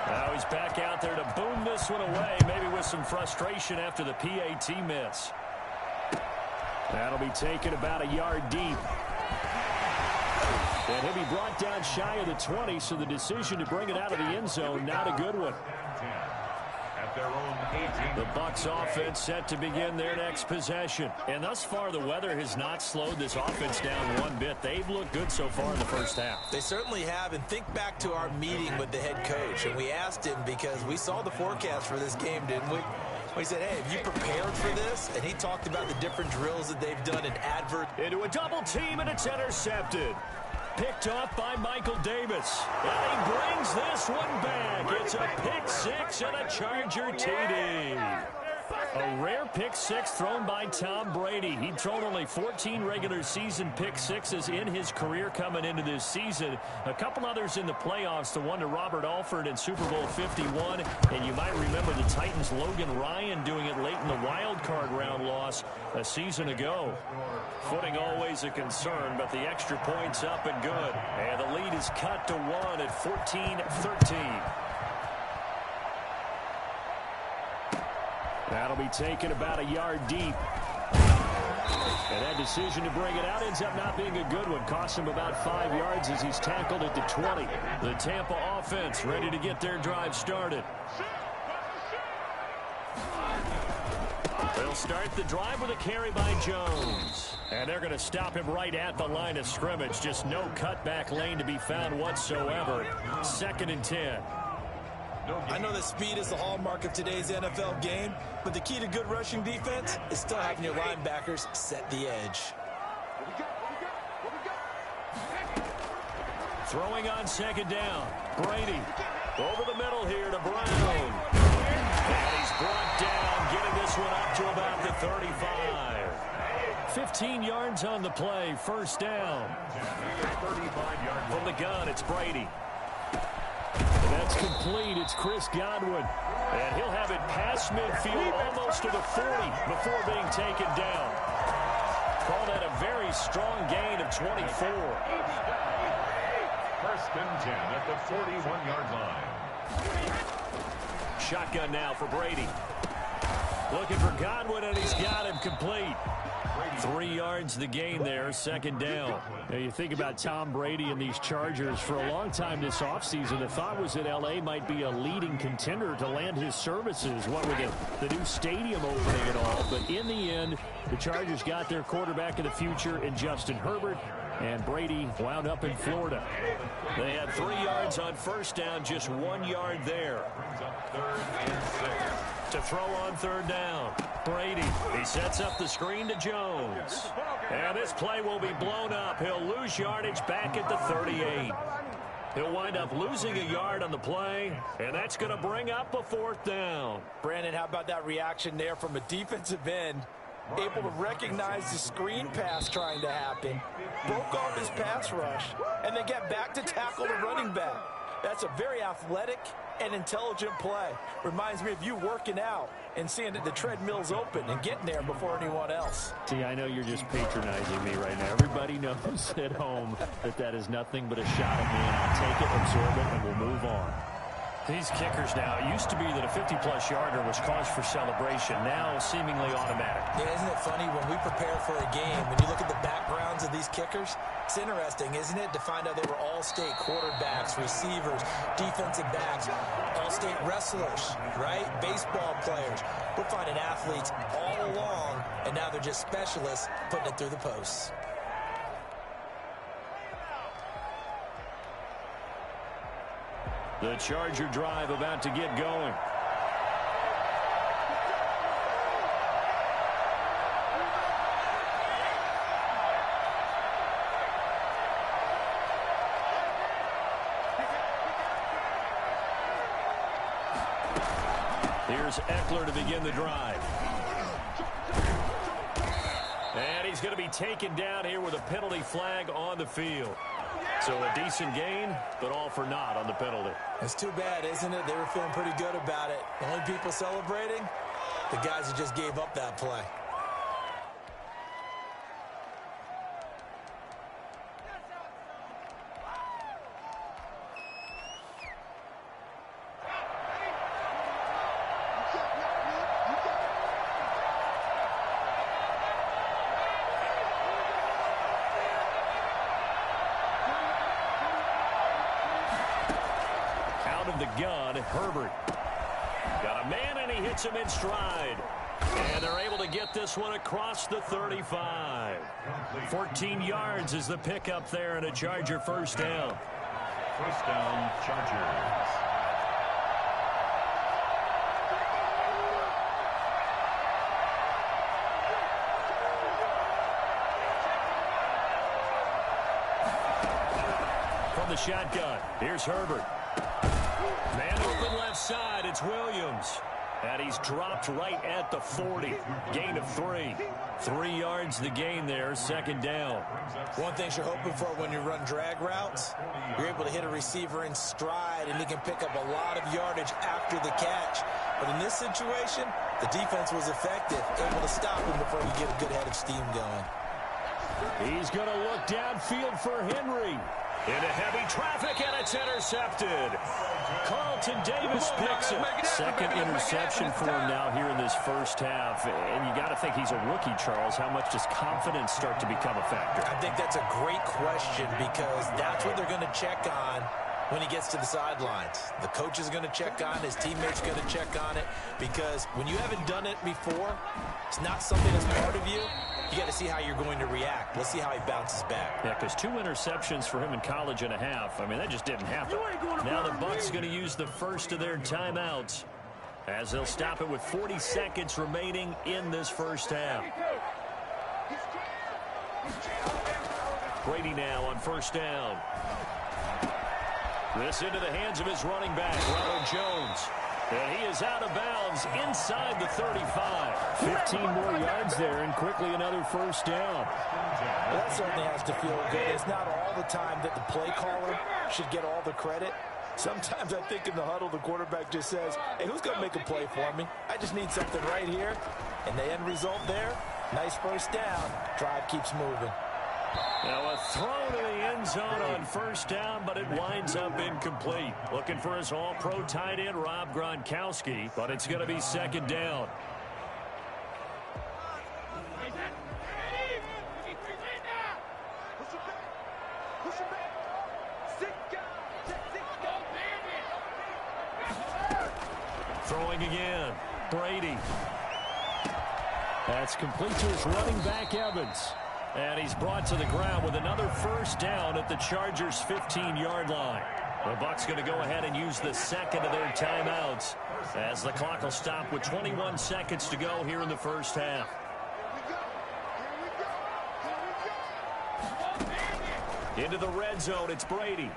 Now he's back out there to boom this one away, maybe with some frustration after the PAT miss. That'll be taken about a yard deep. And he'll be brought down shy of the 20, so the decision to bring it out of the end zone, not a good one. The Bucs offense set to begin their next possession. And thus far, the weather has not slowed this offense down one bit. They've looked good so far in the first half. They certainly have. And think back to our meeting with the head coach. And we asked him, because we saw the forecast for this game, didn't we? We said, hey, have you prepared for this? And he talked about the different drills that they've done in advert. Into a double team, and it's intercepted. Picked off by Michael Davis. And he brings this one back. It's a pick six and a Charger TD. A rare pick six thrown by Tom Brady. He'd thrown only 14 regular season pick sixes in his career coming into this season. A couple others in the playoffs, the one to Robert Alford in Super Bowl 51. And you might remember the Titans' Logan Ryan doing it late in the wild card round loss a season ago. Footing always a concern, but the extra point's up and good. And the lead is cut to 1 at 14-13. That'll be taken about a yard deep. And that decision to bring it out ends up not being a good one. Cost him about 5 yards as he's tackled at the 20. The Tampa offense ready to get their drive started. They'll start the drive with a carry by Jones. And they're going to stop him right at the line of scrimmage. Just no cutback lane to be found whatsoever. 2nd and 10. I know that speed is the hallmark of today's NFL game, but the key to good rushing defense is still having your linebackers set the edge. Throwing on 2nd down. Brady over the middle here to Brown. And he's brought down, getting this one up to about the 35. 15 yards on the play, first down. From the gun, it's Brady. That's complete. It's Chris Godwin. And he'll have it past midfield almost to the 40 before being taken down. Call that a very strong gain of 24. 1st and 10 at the 41-yard line. Shotgun now for Brady. Looking for Godwin, and he's got him complete. 3 yards the gain there, 2nd down. Now you think about Tom Brady and these Chargers. For a long time this offseason, the thought was that L.A. might be a leading contender to land his services, what with the new stadium opening and all. But in the end, the Chargers got their quarterback of the future in Justin Herbert, and Brady wound up in Florida. They had 3 yards on first down, just 1 yard there. To throw on 3rd down. Brady, he sets up the screen to Jones. And this play will be blown up. He'll lose yardage back at the 38. He'll wind up losing a yard on the play, and that's going to bring up a 4th down. Brandon, how about that reaction there from a defensive end? Able to recognize the screen pass trying to happen, broke off his pass rush, and then get back to tackle the running back. That's a very athletic and intelligent play. Reminds me of you working out and seeing that the treadmill's open and getting there before anyone else. See, I know you're just patronizing me right now. Everybody knows at home that is nothing but a shot at me, and I'll take it, absorb it, and we'll move on. These kickers now, it used to be that a 50-plus yarder was cause for celebration. Now, seemingly automatic. Yeah, isn't it funny when we prepare for a game, when you look at the backgrounds of these kickers, it's interesting, isn't it, to find out they were all-state quarterbacks, receivers, defensive backs, all-state wrestlers, right? Baseball players. We're finding athletes all along, and now they're just specialists putting it through the posts. The Charger drive about to get going. Here's Eckler to begin the drive. And he's going to be taken down here with a penalty flag on the field. So a decent gain, but all for naught on the penalty. It's too bad, isn't it? They were feeling pretty good about it. The only people celebrating, the guys who just gave up that play. Gun, Herbert. Got a man, and he hits him in stride. And they're able to get this one across the 35. 14 yards is the pickup there, and a Charger first down. First down, Chargers. From the shotgun, here's Herbert. Man open left side, it's Williams. And he's dropped right at the 40. Gain of 3. 3 yards the gain there, second down. One thing you're hoping for when you run drag routes, you're able to hit a receiver in stride, and he can pick up a lot of yardage after the catch. But in this situation, the defense was effective, able to stop him before he get a good head of steam going. He's going to look downfield for Henry. Into heavy traffic, and it's intercepted. Carlton Davis picks it. Second interception for him now here in this first half. And you got to think he's a rookie, Charles. How much does confidence start to become a factor? I think that's a great question, because that's what they're going to check on when he gets to the sidelines. The coach is going to check on, his teammates going to check on it, because when you haven't done it before, it's not something that's part of you. You got to see how you're going to react. Let's see how he bounces back. Yeah, because 2 interceptions for him in college and a half. I mean, that just didn't happen. Now the Bucs going to use the first of their timeouts as they'll stop it with 40 seconds remaining in this first half. Brady now on first down. This into the hands of his running back, Ronald Jones. And he is out of bounds inside the 35. 15 more yards there, and quickly another first down. Well, that certainly has to feel good. It's not all the time that the play caller should get all the credit. Sometimes I think in the huddle, the quarterback just says, hey, who's going to make a play for me? I just need something right here. And the end result there, nice first down. Drive keeps moving. Now a throw to the end zone on first down, but it winds up incomplete. Looking for his all-pro tight end, Rob Gronkowski, but it's going to be second down. Throwing again, Brady. That's complete to his running back, Evans. And he's brought to the ground with another first down at the Chargers' 15-yard line. The Bucs going to go ahead and use the second of their timeouts as the clock will stop with 21 seconds to go here in the first half. Into the red zone, it's Brady.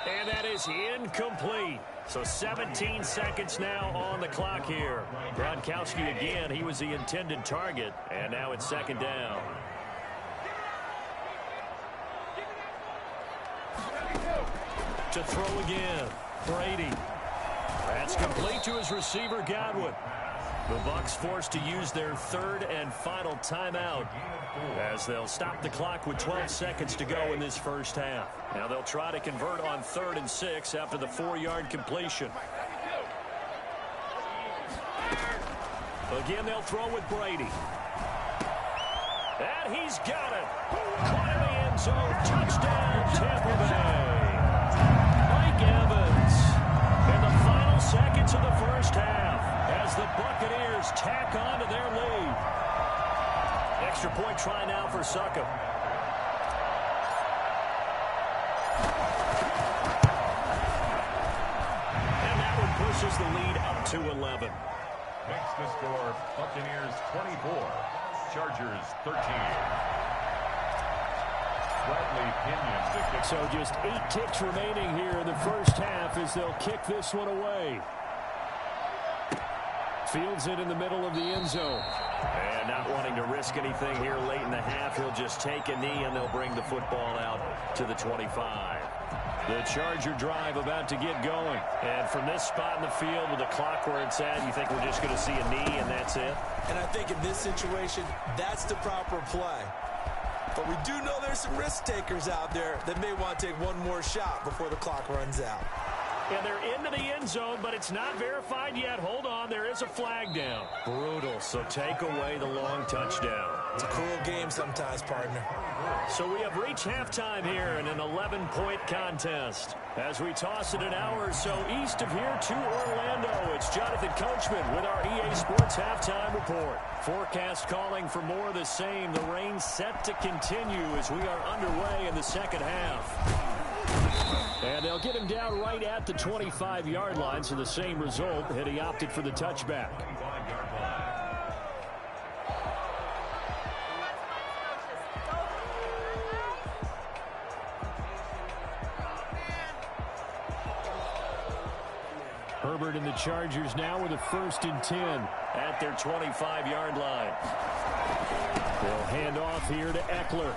And that is incomplete. So 17 seconds now on the clock here. Gronkowski again, he was the intended target, and now it's second down. To throw again, Brady. That's complete to his receiver, Godwin. The Bucs forced to use their third and final timeout as they'll stop the clock with 12 seconds to go in this first half. Now they'll try to convert on 3rd and 6 after the 4-yard completion. Again, they'll throw with Brady. And he's got it. Caught in the end zone. Touchdown, Tampa Bay. Mike Evans in the final seconds of the first half as the Buccaneers tack on to their lead. Extra point try now for Suckup. And that one pushes the lead up to 11. Makes the score Buccaneers 24, Chargers 13. So just 8 ticks remaining here in the first half as they'll kick this one away. Fields it in the middle of the end zone. And not wanting to risk anything here late in the half, he'll just take a knee and they'll bring the football out to the 25. The Charger drive about to get going. And from this spot in the field with the clock where it's at, you think we're just going to see a knee and that's it? And I think in this situation, that's the proper play. But we do know there's some risk takers out there that may want to take one more shot before the clock runs out. And they're into the end zone, but it's not verified yet. Hold on, there is a flag down. Brutal, so take away the long touchdown. It's a cruel game sometimes, partner. So we have reached halftime here in an 11-point contest. As we toss it an hour or so east of here to Orlando, it's Jonathan Coachman with our EA Sports Halftime Report. Forecast calling for more of the same. The rain set to continue as we are underway in the second half. And they'll get him down right at the 25-yard line, so the same result had he opted for the touchback. Herbert and the Chargers now with a 1st and 10 at their 25-yard line. They'll hand off here to Eckler.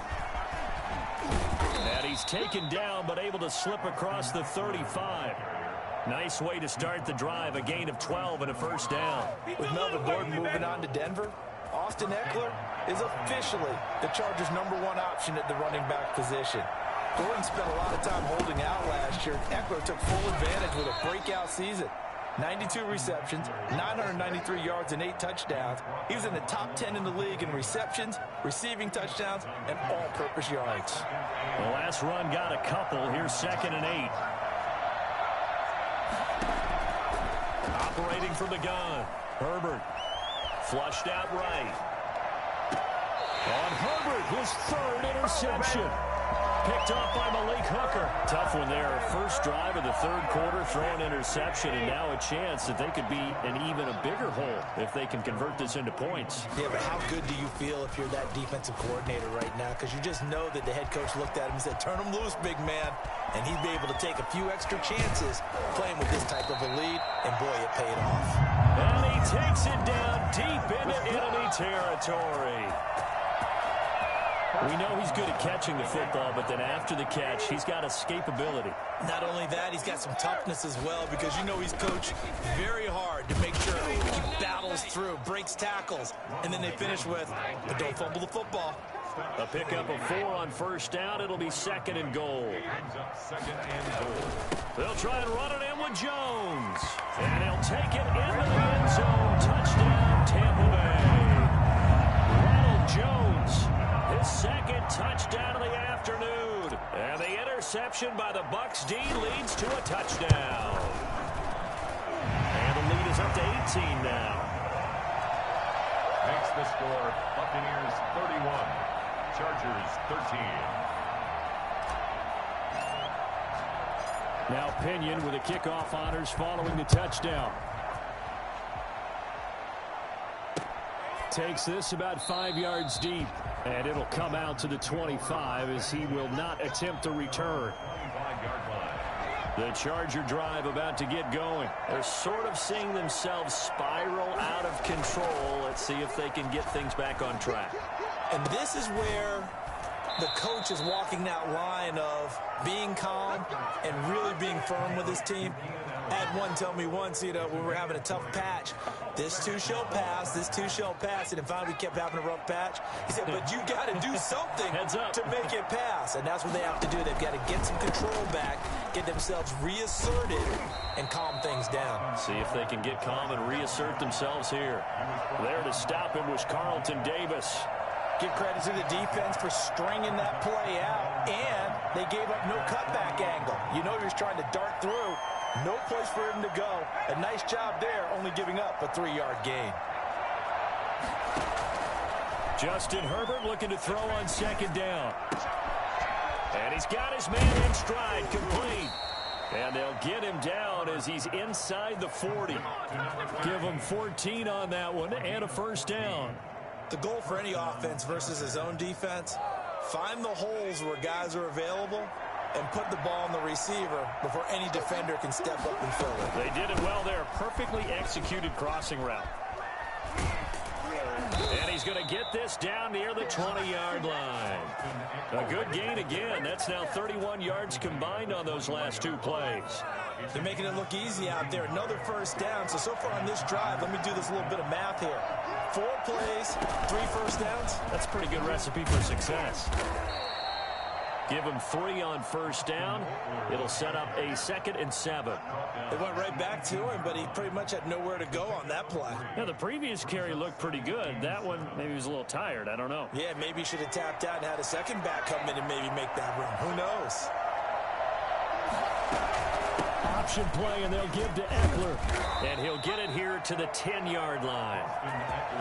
And he's taken down, but able to slip across the 35. Nice way to start the drive, a gain of 12 and a 1st down. With Melvin Gordon moving on to Denver, Austin Eckler is officially the Chargers' #1 option at the running back position. Gordon spent a lot of time holding out last year. Eckler took full advantage with a breakout season. 92 receptions, 993 yards, and 8 touchdowns. He was in the top 10 in the league in receptions, receiving touchdowns, and all-purpose yards. The last run got a couple. Here's 2nd and 8. Operating from the gun. Herbert. Flushed out right. On Herbert, his 3rd interception. Picked off by Malik Hooker. Tough one there. First drive of the 3rd quarter, throwing interception, and now a chance that they could be in even a bigger hole if they can convert this into points. Yeah, but how good do you feel if you're that defensive coordinator right now? Because you just know that the head coach looked at him and said, turn him loose, big man. And he'd be able to take a few extra chances playing with this type of a lead, and boy, it paid off. And he takes it down deep into enemy territory. We know he's good at catching the football, but then after the catch, he's got escapability. Not only that, he's got some toughness as well, because you know he's coached very hard to make sure he battles through, breaks tackles, and then they finish with, but don't fumble the football. A pickup of 4 on 1st down. It'll be 2nd and goal. They'll try and run it in with Jones. And he'll take it into the end zone. Touchdown, Tampa Bay. Ronald Jones, his 2nd touchdown of the afternoon. And the interception by the Bucs D leads to a touchdown. And the lead is up to 18 now. Makes the score Buccaneers 31, Chargers 13. Now Pinion with the kickoff honors following the touchdown. Takes this about 5 yards deep, and it'll come out to the 25 as he will not attempt a return. The Charger drive about to get going. They're sort of seeing themselves spiral out of control. Let's see if they can get things back on track. And this is where the coach is walking that line of being calm and really being firm with his team. I had one tell me once, you know, when we were having a tough patch, this too shall pass, this too shall pass, and finally we kept having a rough patch. He said, but you got to do something to make it pass, and that's what they have to do. They've got to get some control back, get themselves reasserted, and calm things down. See if they can get calm and reassert themselves here. There to stop him was Carlton Davis. Give credit to the defense for stringing that play out, and they gave up no cutback angle. You know he was trying to dart through. No place for him to go. A nice job there, only giving up a 3-yard gain. Justin Herbert looking to throw on 2nd down. And he's got his man in stride, complete. And they'll get him down as he's inside the 40. Give him 14 on that one and a 1st down. The goal for any offense versus his own defense Find the holes where guys are available and put the ball on the receiver before any defender can step up and fill it. They did it well there. Perfectly executed crossing route. And he's going to get this down near the 20-yard line. A good gain again. That's now 31 yards combined on those last two plays. They're making it look easy out there. Another first down. So far on this drive, let me do this little bit of math here. 4 plays, 3 first downs. That's a pretty good recipe for success. Give him 3 on first down. It'll set up a 2nd and 7. They went right back to him, but he pretty much had nowhere to go on that play. Yeah, the previous carry looked pretty good. That one, maybe he was a little tired. I don't know. Yeah, maybe he should have tapped out and had a second back come in and maybe make that run. Who knows? Option play, and they'll give to Eckler. And he'll get it here to the 10-yard line.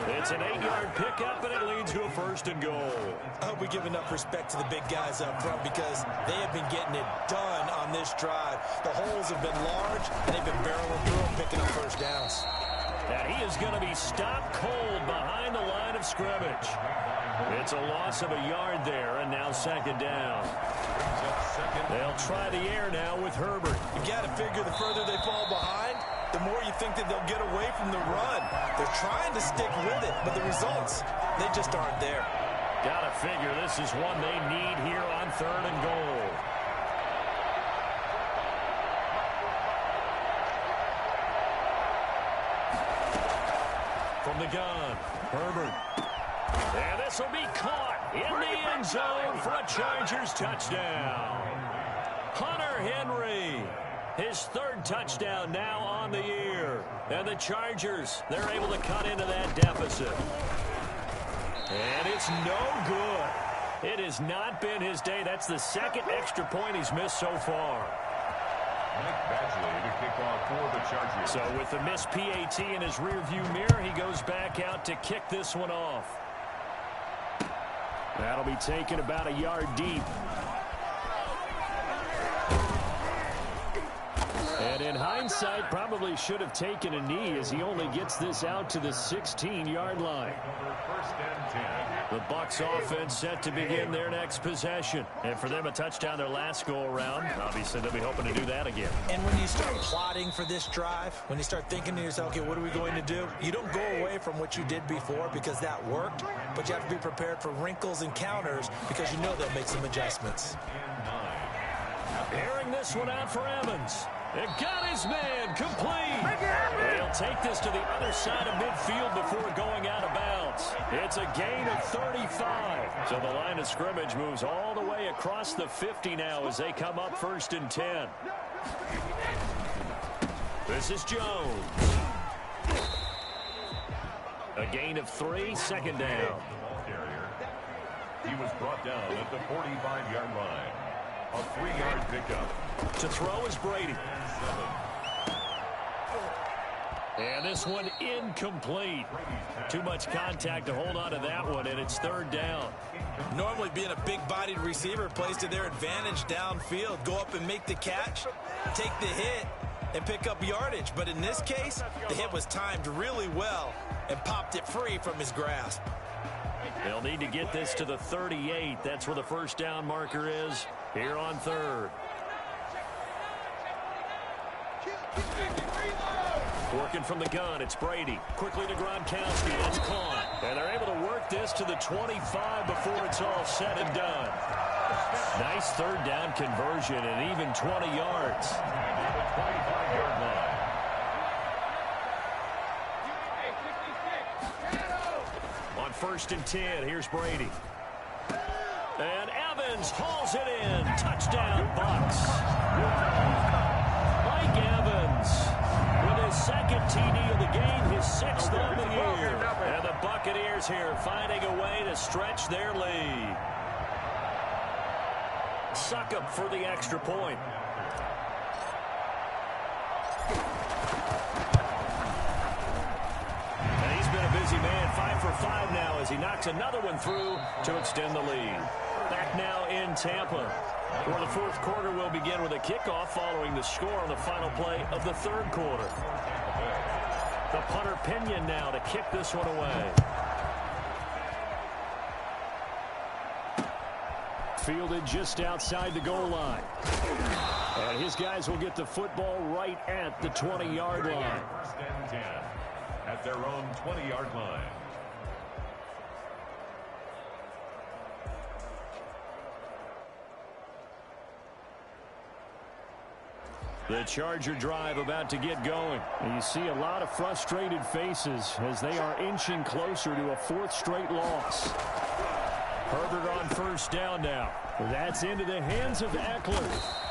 It's an 8-yard pickup, and it leads to a 1st and goal. I hope we give enough respect to the big guys up front because they have been getting it done on this drive. The holes have been large, and they've been barreling through and picking up first downs. And he is going to be stopped cold behind the line of scrimmage. It's a loss of a yard there, and now 2nd down. They'll try the air now with Herbert. You got to figure the further they fall behind, the more you think that they'll get away from the run. They're trying to stick with it, but the results, they just aren't there. Got to figure this is one they need here on 3rd and goal. From the gun, Herbert. And this will be caught in the end zone for a Chargers touchdown. Hunter Henry, his 3rd touchdown now on the year. And the Chargers, they're able to cut into that deficit. And it's no good. It has not been his day. That's the 2nd extra point he's missed so far. Mike Badgley to kick off for the Chargers. So with the missed PAT in his rearview mirror, he goes back out to kick this one off. That'll be taken about a yard deep. And in hindsight, probably should have taken a knee as he only gets this out to the 16-yard line. 1st and 10. The Bucs offense set to begin their next possession. And for them, a touchdown their last go-around. Obviously, they'll be hoping to do that again. And when you start plotting for this drive, when you start thinking to yourself, okay, what are we going to do? You don't go away from what you did before because that worked, but you have to be prepared for wrinkles and counters because you know they'll make some adjustments. Airing this one out for Evans. It got his man complete. He'll take this to the other side of midfield before going out of bounds. It's a gain of 35. So the line of scrimmage moves all the way across the 50 now as they come up 1st and 10. This is Jones. A gain of 3, 2nd down. He was brought down at the 45-yard line. A 3-yard pickup. To throw is Brady. And this one incomplete. Too much contact to hold on to that one, and it's 3rd down. Normally being a big-bodied receiver plays to their advantage downfield. Go up and make the catch, take the hit, and pick up yardage. But in this case, the hit was timed really well and popped it free from his grasp. They'll need to get this to the 38. That's where the 1st down marker is here on 3rd. Working from the gun, it's Brady. Quickly to Gronkowski, it's caught. And they're able to work this to the 25 before it's all said and done. Nice 3rd down conversion and even 20 yards. The 25-yard line. On 1st and 10, here's Brady. And Evans hauls it in. Touchdown, Bucs. Mike Evans with his 2nd TD of the game, his 6th of the year. And the Buccaneers here finding a way to stretch their lead. Succop for the extra point. And he's been a busy man, 5 for 5 now as he knocks another one through to extend the lead. Back now in Tampa, where the 4th quarter will begin with a kickoff following the score on the final play of the 3rd quarter. The punter Pinion now to kick this one away. fielded just outside the goal line. And his guys will get the football right at the 20-yard line. First and 10 at their own 20-yard line. The Charger drive about to get going. And you see a lot of frustrated faces as they are inching closer to a fourth straight loss. Herbert on first down now. That's into the hands of Eckler.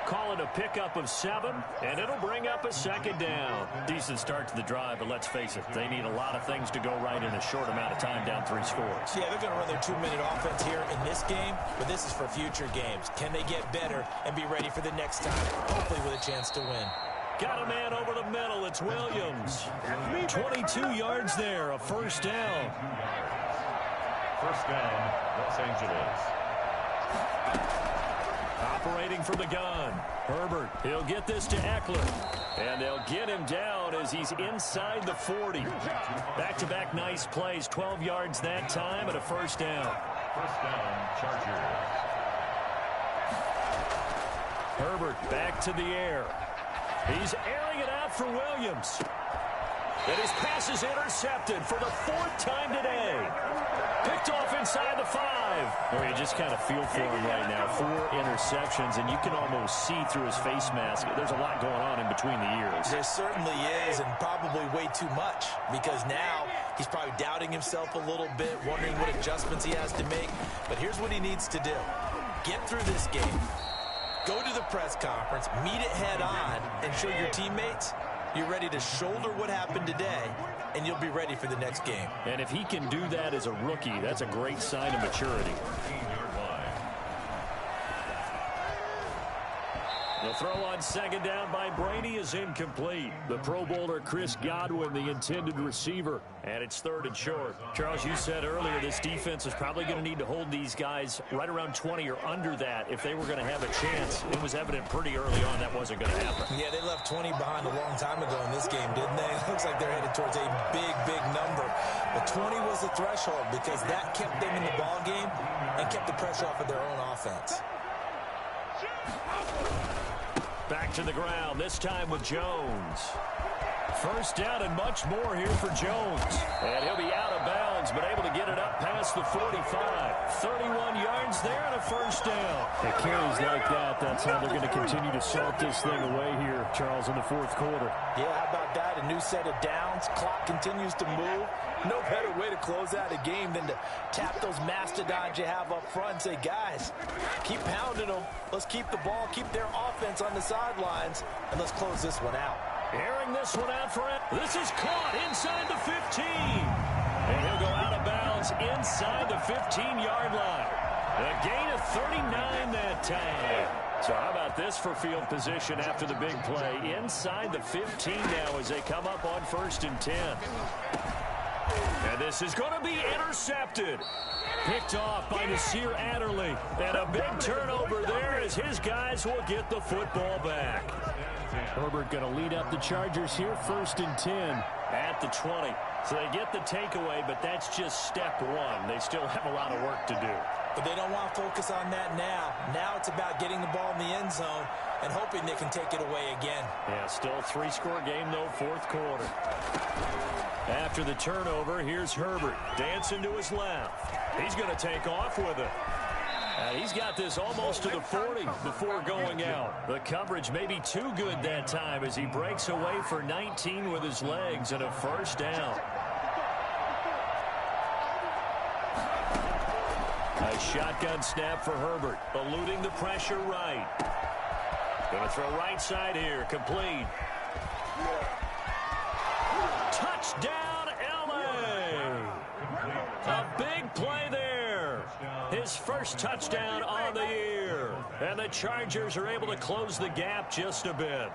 Call it a pickup of 7, and it'll bring up a second down. Decent start to the drive, but let's face it, they need a lot of things to go right in a short amount of time, down 3 scores. Yeah, they're going to run their 2-minute offense here in this game, but this is for future games. Can they get better and be ready for the next time, hopefully with a chance to win? Got a man over the middle. It's Williams. 22 yards there, a first down. First down, Los Angeles. Operating from the gun. Herbert, he'll get this to Eckler. And they'll get him down as he's inside the 40. Back-to-back nice plays. 12 yards that time and a first down. First down, Chargers. Herbert back to the air. He's airing it out for Williams. And his pass is intercepted for the 4th time today. Picked off inside the 5. Well, you just kind of feel for him right now. 4 interceptions, and you can almost see through his face mask. There's a lot going on in between the ears. There certainly is, and probably way too much, because now he's probably doubting himself a little bit, wondering what adjustments he has to make. But here's what he needs to do. Get through this game. Go to the press conference, meet it head on, and show your teammates you're ready to shoulder what happened today, and you'll be ready for the next game. And if he can do that as a rookie, that's a great sign of maturity. The throw on second down by Brady is incomplete. The Pro Bowler Chris Godwin, the intended receiver. And it's 3rd and short. Charles, you said earlier this defense is probably going to need to hold these guys right around 20 or under that if they were going to have a chance. It was evident pretty early on that wasn't going to happen. Yeah, they left 20 behind a long time ago in this game, didn't they? It looks like they're headed towards a big, big number. But 20 was the threshold because that kept them in the ball game and kept the pressure off of their own offense. Back to the ground, this time with Jones. First down and much more here for Jones. And he'll be out of bounds, but able to get it up past the 45. 31 yards there and a first down. It carries like that. That's how they're going to continue to salt this thing away here, Charles, in the 4th quarter. Yeah, how about that? A new set of downs. Clock continues to move. No better way to close out a game than to tap those mastodons you have up front and say, guys, keep pounding them. Let's keep the ball, keep their offense on the sidelines, and let's close this one out. Airing this one out for it. This is caught inside the 15. And he'll go out of bounds inside the 15-yard line. A gain of 39 that time. So how about this for field position after the big play? Inside the 15 now as they come up on 1st and 10. And this is going to be intercepted. Picked off by Nasir Adderley. And a big turnover there as his guys will get the football back. Herbert going to lead up the Chargers here, 1st and 10 at the 20. So they get the takeaway, but that's just step 1. They still have a lot of work to do. But they don't want to focus on that now. Now it's about getting the ball in the end zone and hoping they can take it away again. Yeah, still a 3-score game, though, 4th quarter. After the turnover, here's Herbert. Dancing to his left. He's going to take off with it. He's got this almost to the 40 before going out. The coverage may be too good that time as he breaks away for 19 with his legs and a first down. A shotgun snap for Herbert, eluding the pressure right. Going to throw right side here, complete. Touchdown, LA! A big play there. His first touchdown on the year. And the Chargers are able to close the gap just a bit.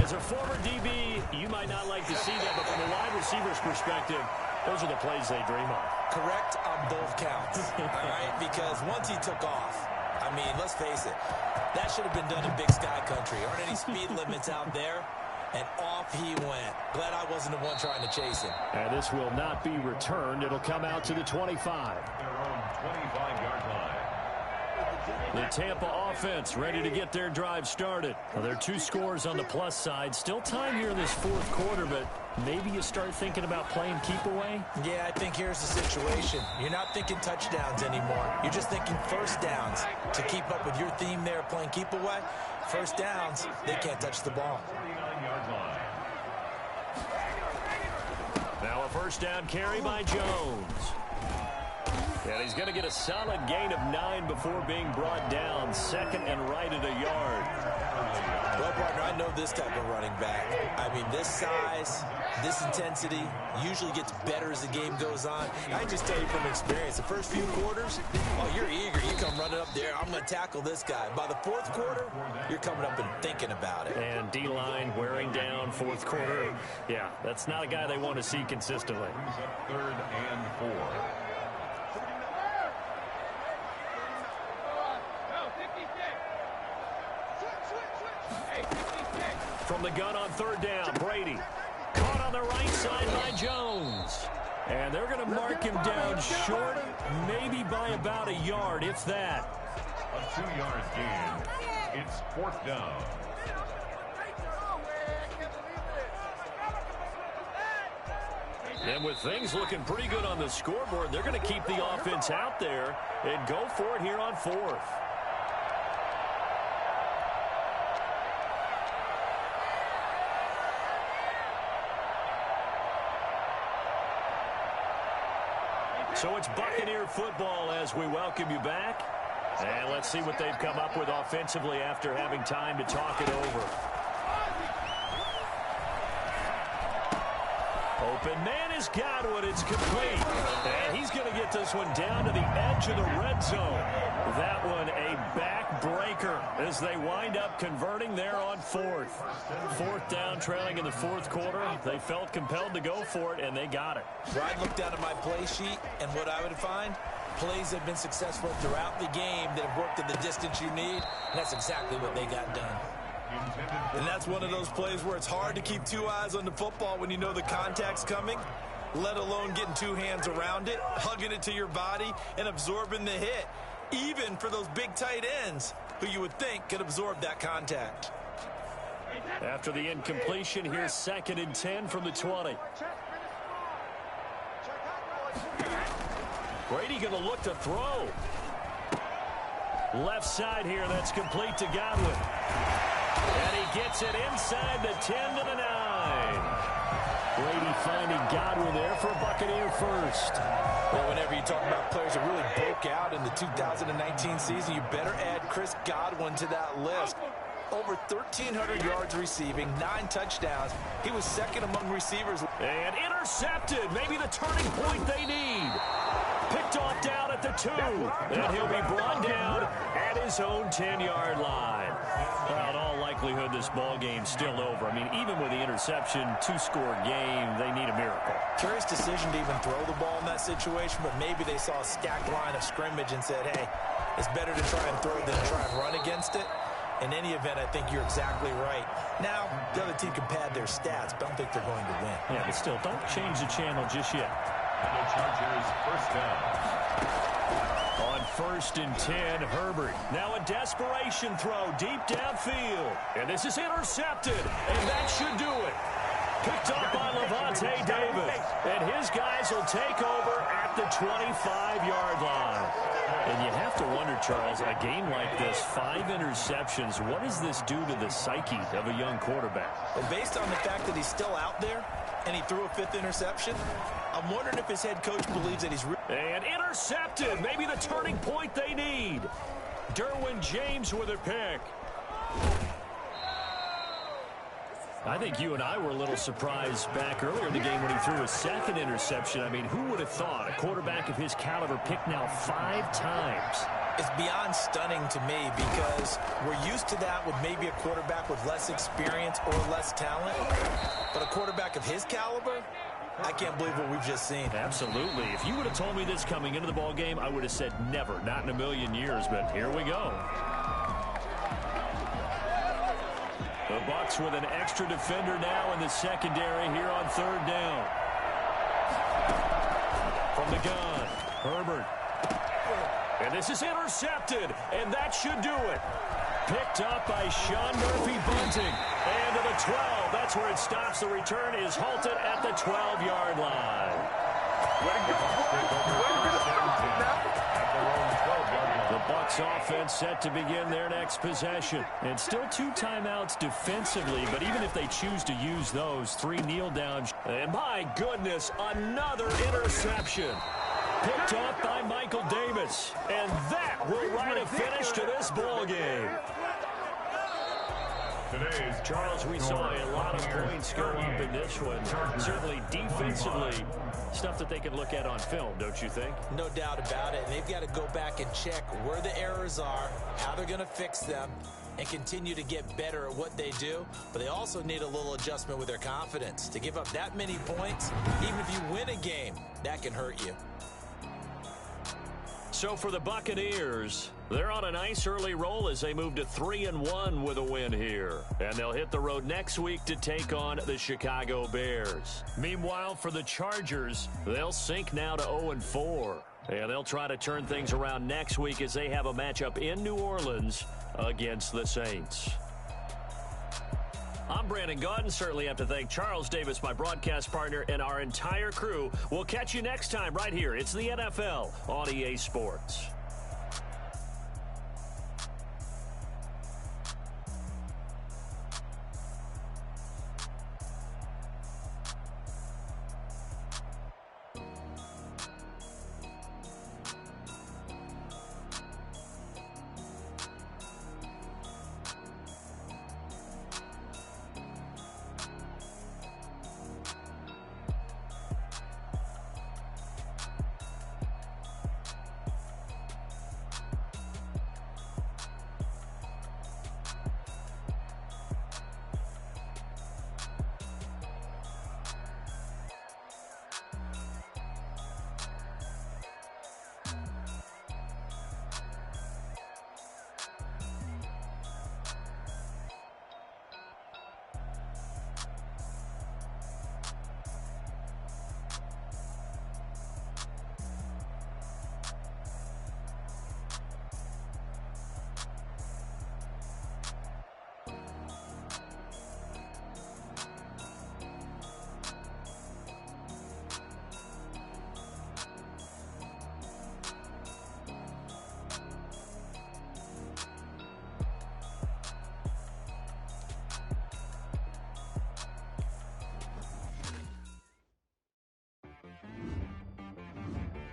As a former DB, you might not like to see that, but from a wide receiver's perspective, those are the plays they dream of. Correct on both counts, all right? Because once he took off, I mean, let's face it, that should have been done in Big Sky Country. Aren't any speed limits out there? And off he went. Glad I wasn't the one trying to chase him. And this will not be returned. It'll come out to the 25. Their own 25-yard line. The Tampa offense ready to get their drive started. Well, there are 2 scores on the plus side. Still time here in this 4th quarter, but maybe you start thinking about playing keep away? Yeah, I think here's the situation. You're not thinking touchdowns anymore. You're just thinking first downs. To keep up with your theme there, playing keep away, first downs, they can't touch the ball. Now a first down carry by Jones. And he's going to get a solid gain of 9 before being brought down. 2nd and right at a yard. Well, partner, I know this type of running back. I mean, this size, this intensity usually gets better as the game goes on. I can just tell you from experience, the first few quarters, oh, you're eager. You come running up there. I'm going to tackle this guy. By the 4th quarter, you're coming up and thinking about it. And D-line wearing down 4th quarter. Yeah, that's not a guy they want to see consistently. 3rd and 4. From the gun on 3rd down, Brady. Caught on the right side by Jones. And they're going to mark him down short, maybe by about a yard, if that. A 2-yard gain. It's 4th down. And with things looking pretty good on the scoreboard, they're going to keep the offense out there and go for it here on 4th. So it's Buccaneer football as we welcome you back. And let's see what they've come up with offensively after having time to talk it over. Open man is Godwin. It's complete. And he's going to get this one down to the edge of the red zone. That one a backbreaker as they wind up converting there on 4th. 4th down, trailing in the 4th quarter. They felt compelled to go for it, and they got it. Well, I'd look down at my play sheet, and what I would find, plays have been successful throughout the game that have worked at the distance you need, and that's exactly what they got done. And that's one of those plays where it's hard to keep 2 eyes on the football when you know the contact's coming, let alone getting 2 hands around it, hugging it to your body, and absorbing the hit, even for those big tight ends who you would think could absorb that contact. After the incompletion, here's 2nd and 10 from the 20. Brady going to look to throw. Left side here, that's complete to Godwin. And he gets it inside the 10 to the 9. Brady finding Godwin there for a Buccaneer first. Well, whenever you talk about players that really broke out in the 2019 season, you better add Chris Godwin to that list. Over 1,300 yards receiving, 9 touchdowns. He was 2nd among receivers. And intercepted. Maybe the turning point they need. Picked off down at the 2. And he'll be brought down at his own 10-yard line. Well, in all likelihood, this ball game's still over. I mean, even with the interception, 2-score game, they need a miracle. Curious decision to even throw the ball in that situation, but maybe they saw a stacked line of scrimmage and said, hey, it's better to try and throw than to try and run against it. In any event, I think you're exactly right. Now, the other team can pad their stats, but I don't think they're going to win. Yeah, but still, don't change the channel just yet. And the Chargers first down. On 1st and 10, Herbert. Now a desperation throw deep downfield. And this is intercepted. And that should do it. Picked up by Levante David. And his guys will take over at the 25-yard line. And you have to wonder, Charles, a game like this, 5 interceptions, what does this do to the psyche of a young quarterback? Well, based on the fact that he's still out there and he threw a 5th interception, I'm wondering if his head coach believes that he's... And intercepted. Maybe the turning point they need. Derwin James with a pick. I think you and I were a little surprised back earlier in the game when he threw his 2nd interception. I mean, who would have thought a quarterback of his caliber picked now 5 times? It's beyond stunning to me because we're used to that with maybe a quarterback with less experience or less talent. But a quarterback of his caliber, I can't believe what we've just seen. Absolutely. If you would have told me this coming into the ball game, I would have said never, not in a million years. But here we go. The Bucs with an extra defender now in the secondary here on 3rd down. From the gun, Herbert. And this is intercepted, and that should do it. Picked up by Sean Murphy-Bunting. And to the 12. That's where it stops. The return is halted at the 12-yard line. The Bucs offense set to begin their next possession. And still 2 timeouts defensively, but even if they choose to use those, 3 kneel downs. And my goodness, another interception. Picked off by Michael Davis. And that will write a finish to this ball game. Charles, we saw a lot of points go up in this one. Certainly defensively, stuff that they can look at on film, don't you think? No doubt about it. And they've got to go back and check where the errors are, how they're going to fix them, and continue to get better at what they do. But they also need a little adjustment with their confidence. To give up that many points, even if you win a game, that can hurt you. So for the Buccaneers, they're on a nice early roll as they move to 3-1 with a win here. And they'll hit the road next week to take on the Chicago Bears. Meanwhile, for the Chargers, they'll sink now to 0-4. And they'll try to turn things around next week as they have a matchup in New Orleans against the Saints. I'm Brandon Gaudin. Certainly have to thank Charles Davis, my broadcast partner, and our entire crew. We'll catch you next time right here. It's the NFL on EA Sports.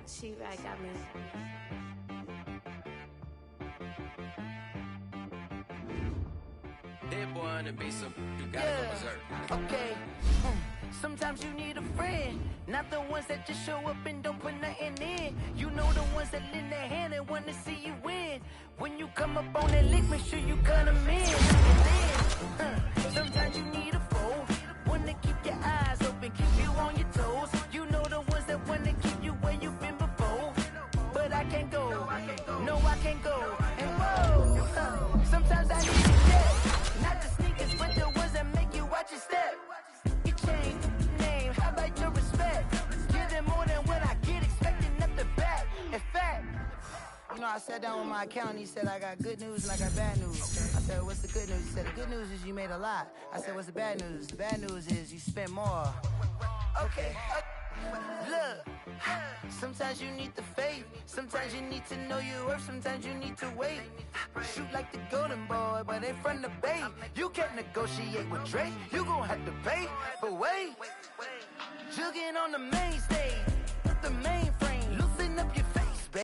She right got me. That boy on the beat, so you gotta go berserk. Okay. Sometimes you need a friend, not the ones that just show up and don't put nothing in. You know the ones that lend their hand and want to see you win. When you come up on that lick, make sure you cut them in. And then, sometimes you need a foe, one to keep your eyes open, keep you on your toes. You know the ones that want to keep you where you've been before. But I can't go, no I can't go. And whoa, sometimes I need a jet, not the sneakers, but the ones that make you watch your step. You change name, how about your respect? Give them more than what I get, expecting up the back. In fact, you know, I sat down with my accountant, he said I got good news and I got bad news. I said, what's the good news? He said, the good news is you made a lot. I said, what's the bad news? The bad news is you spent more. Okay. Look, sometimes you need the faith, sometimes you need to know your worth, sometimes you need to wait. Shoot like the golden boy, but in front of the bay. You can't negotiate with Drake, you gon' have to pay. But wait, jugging on the main stage,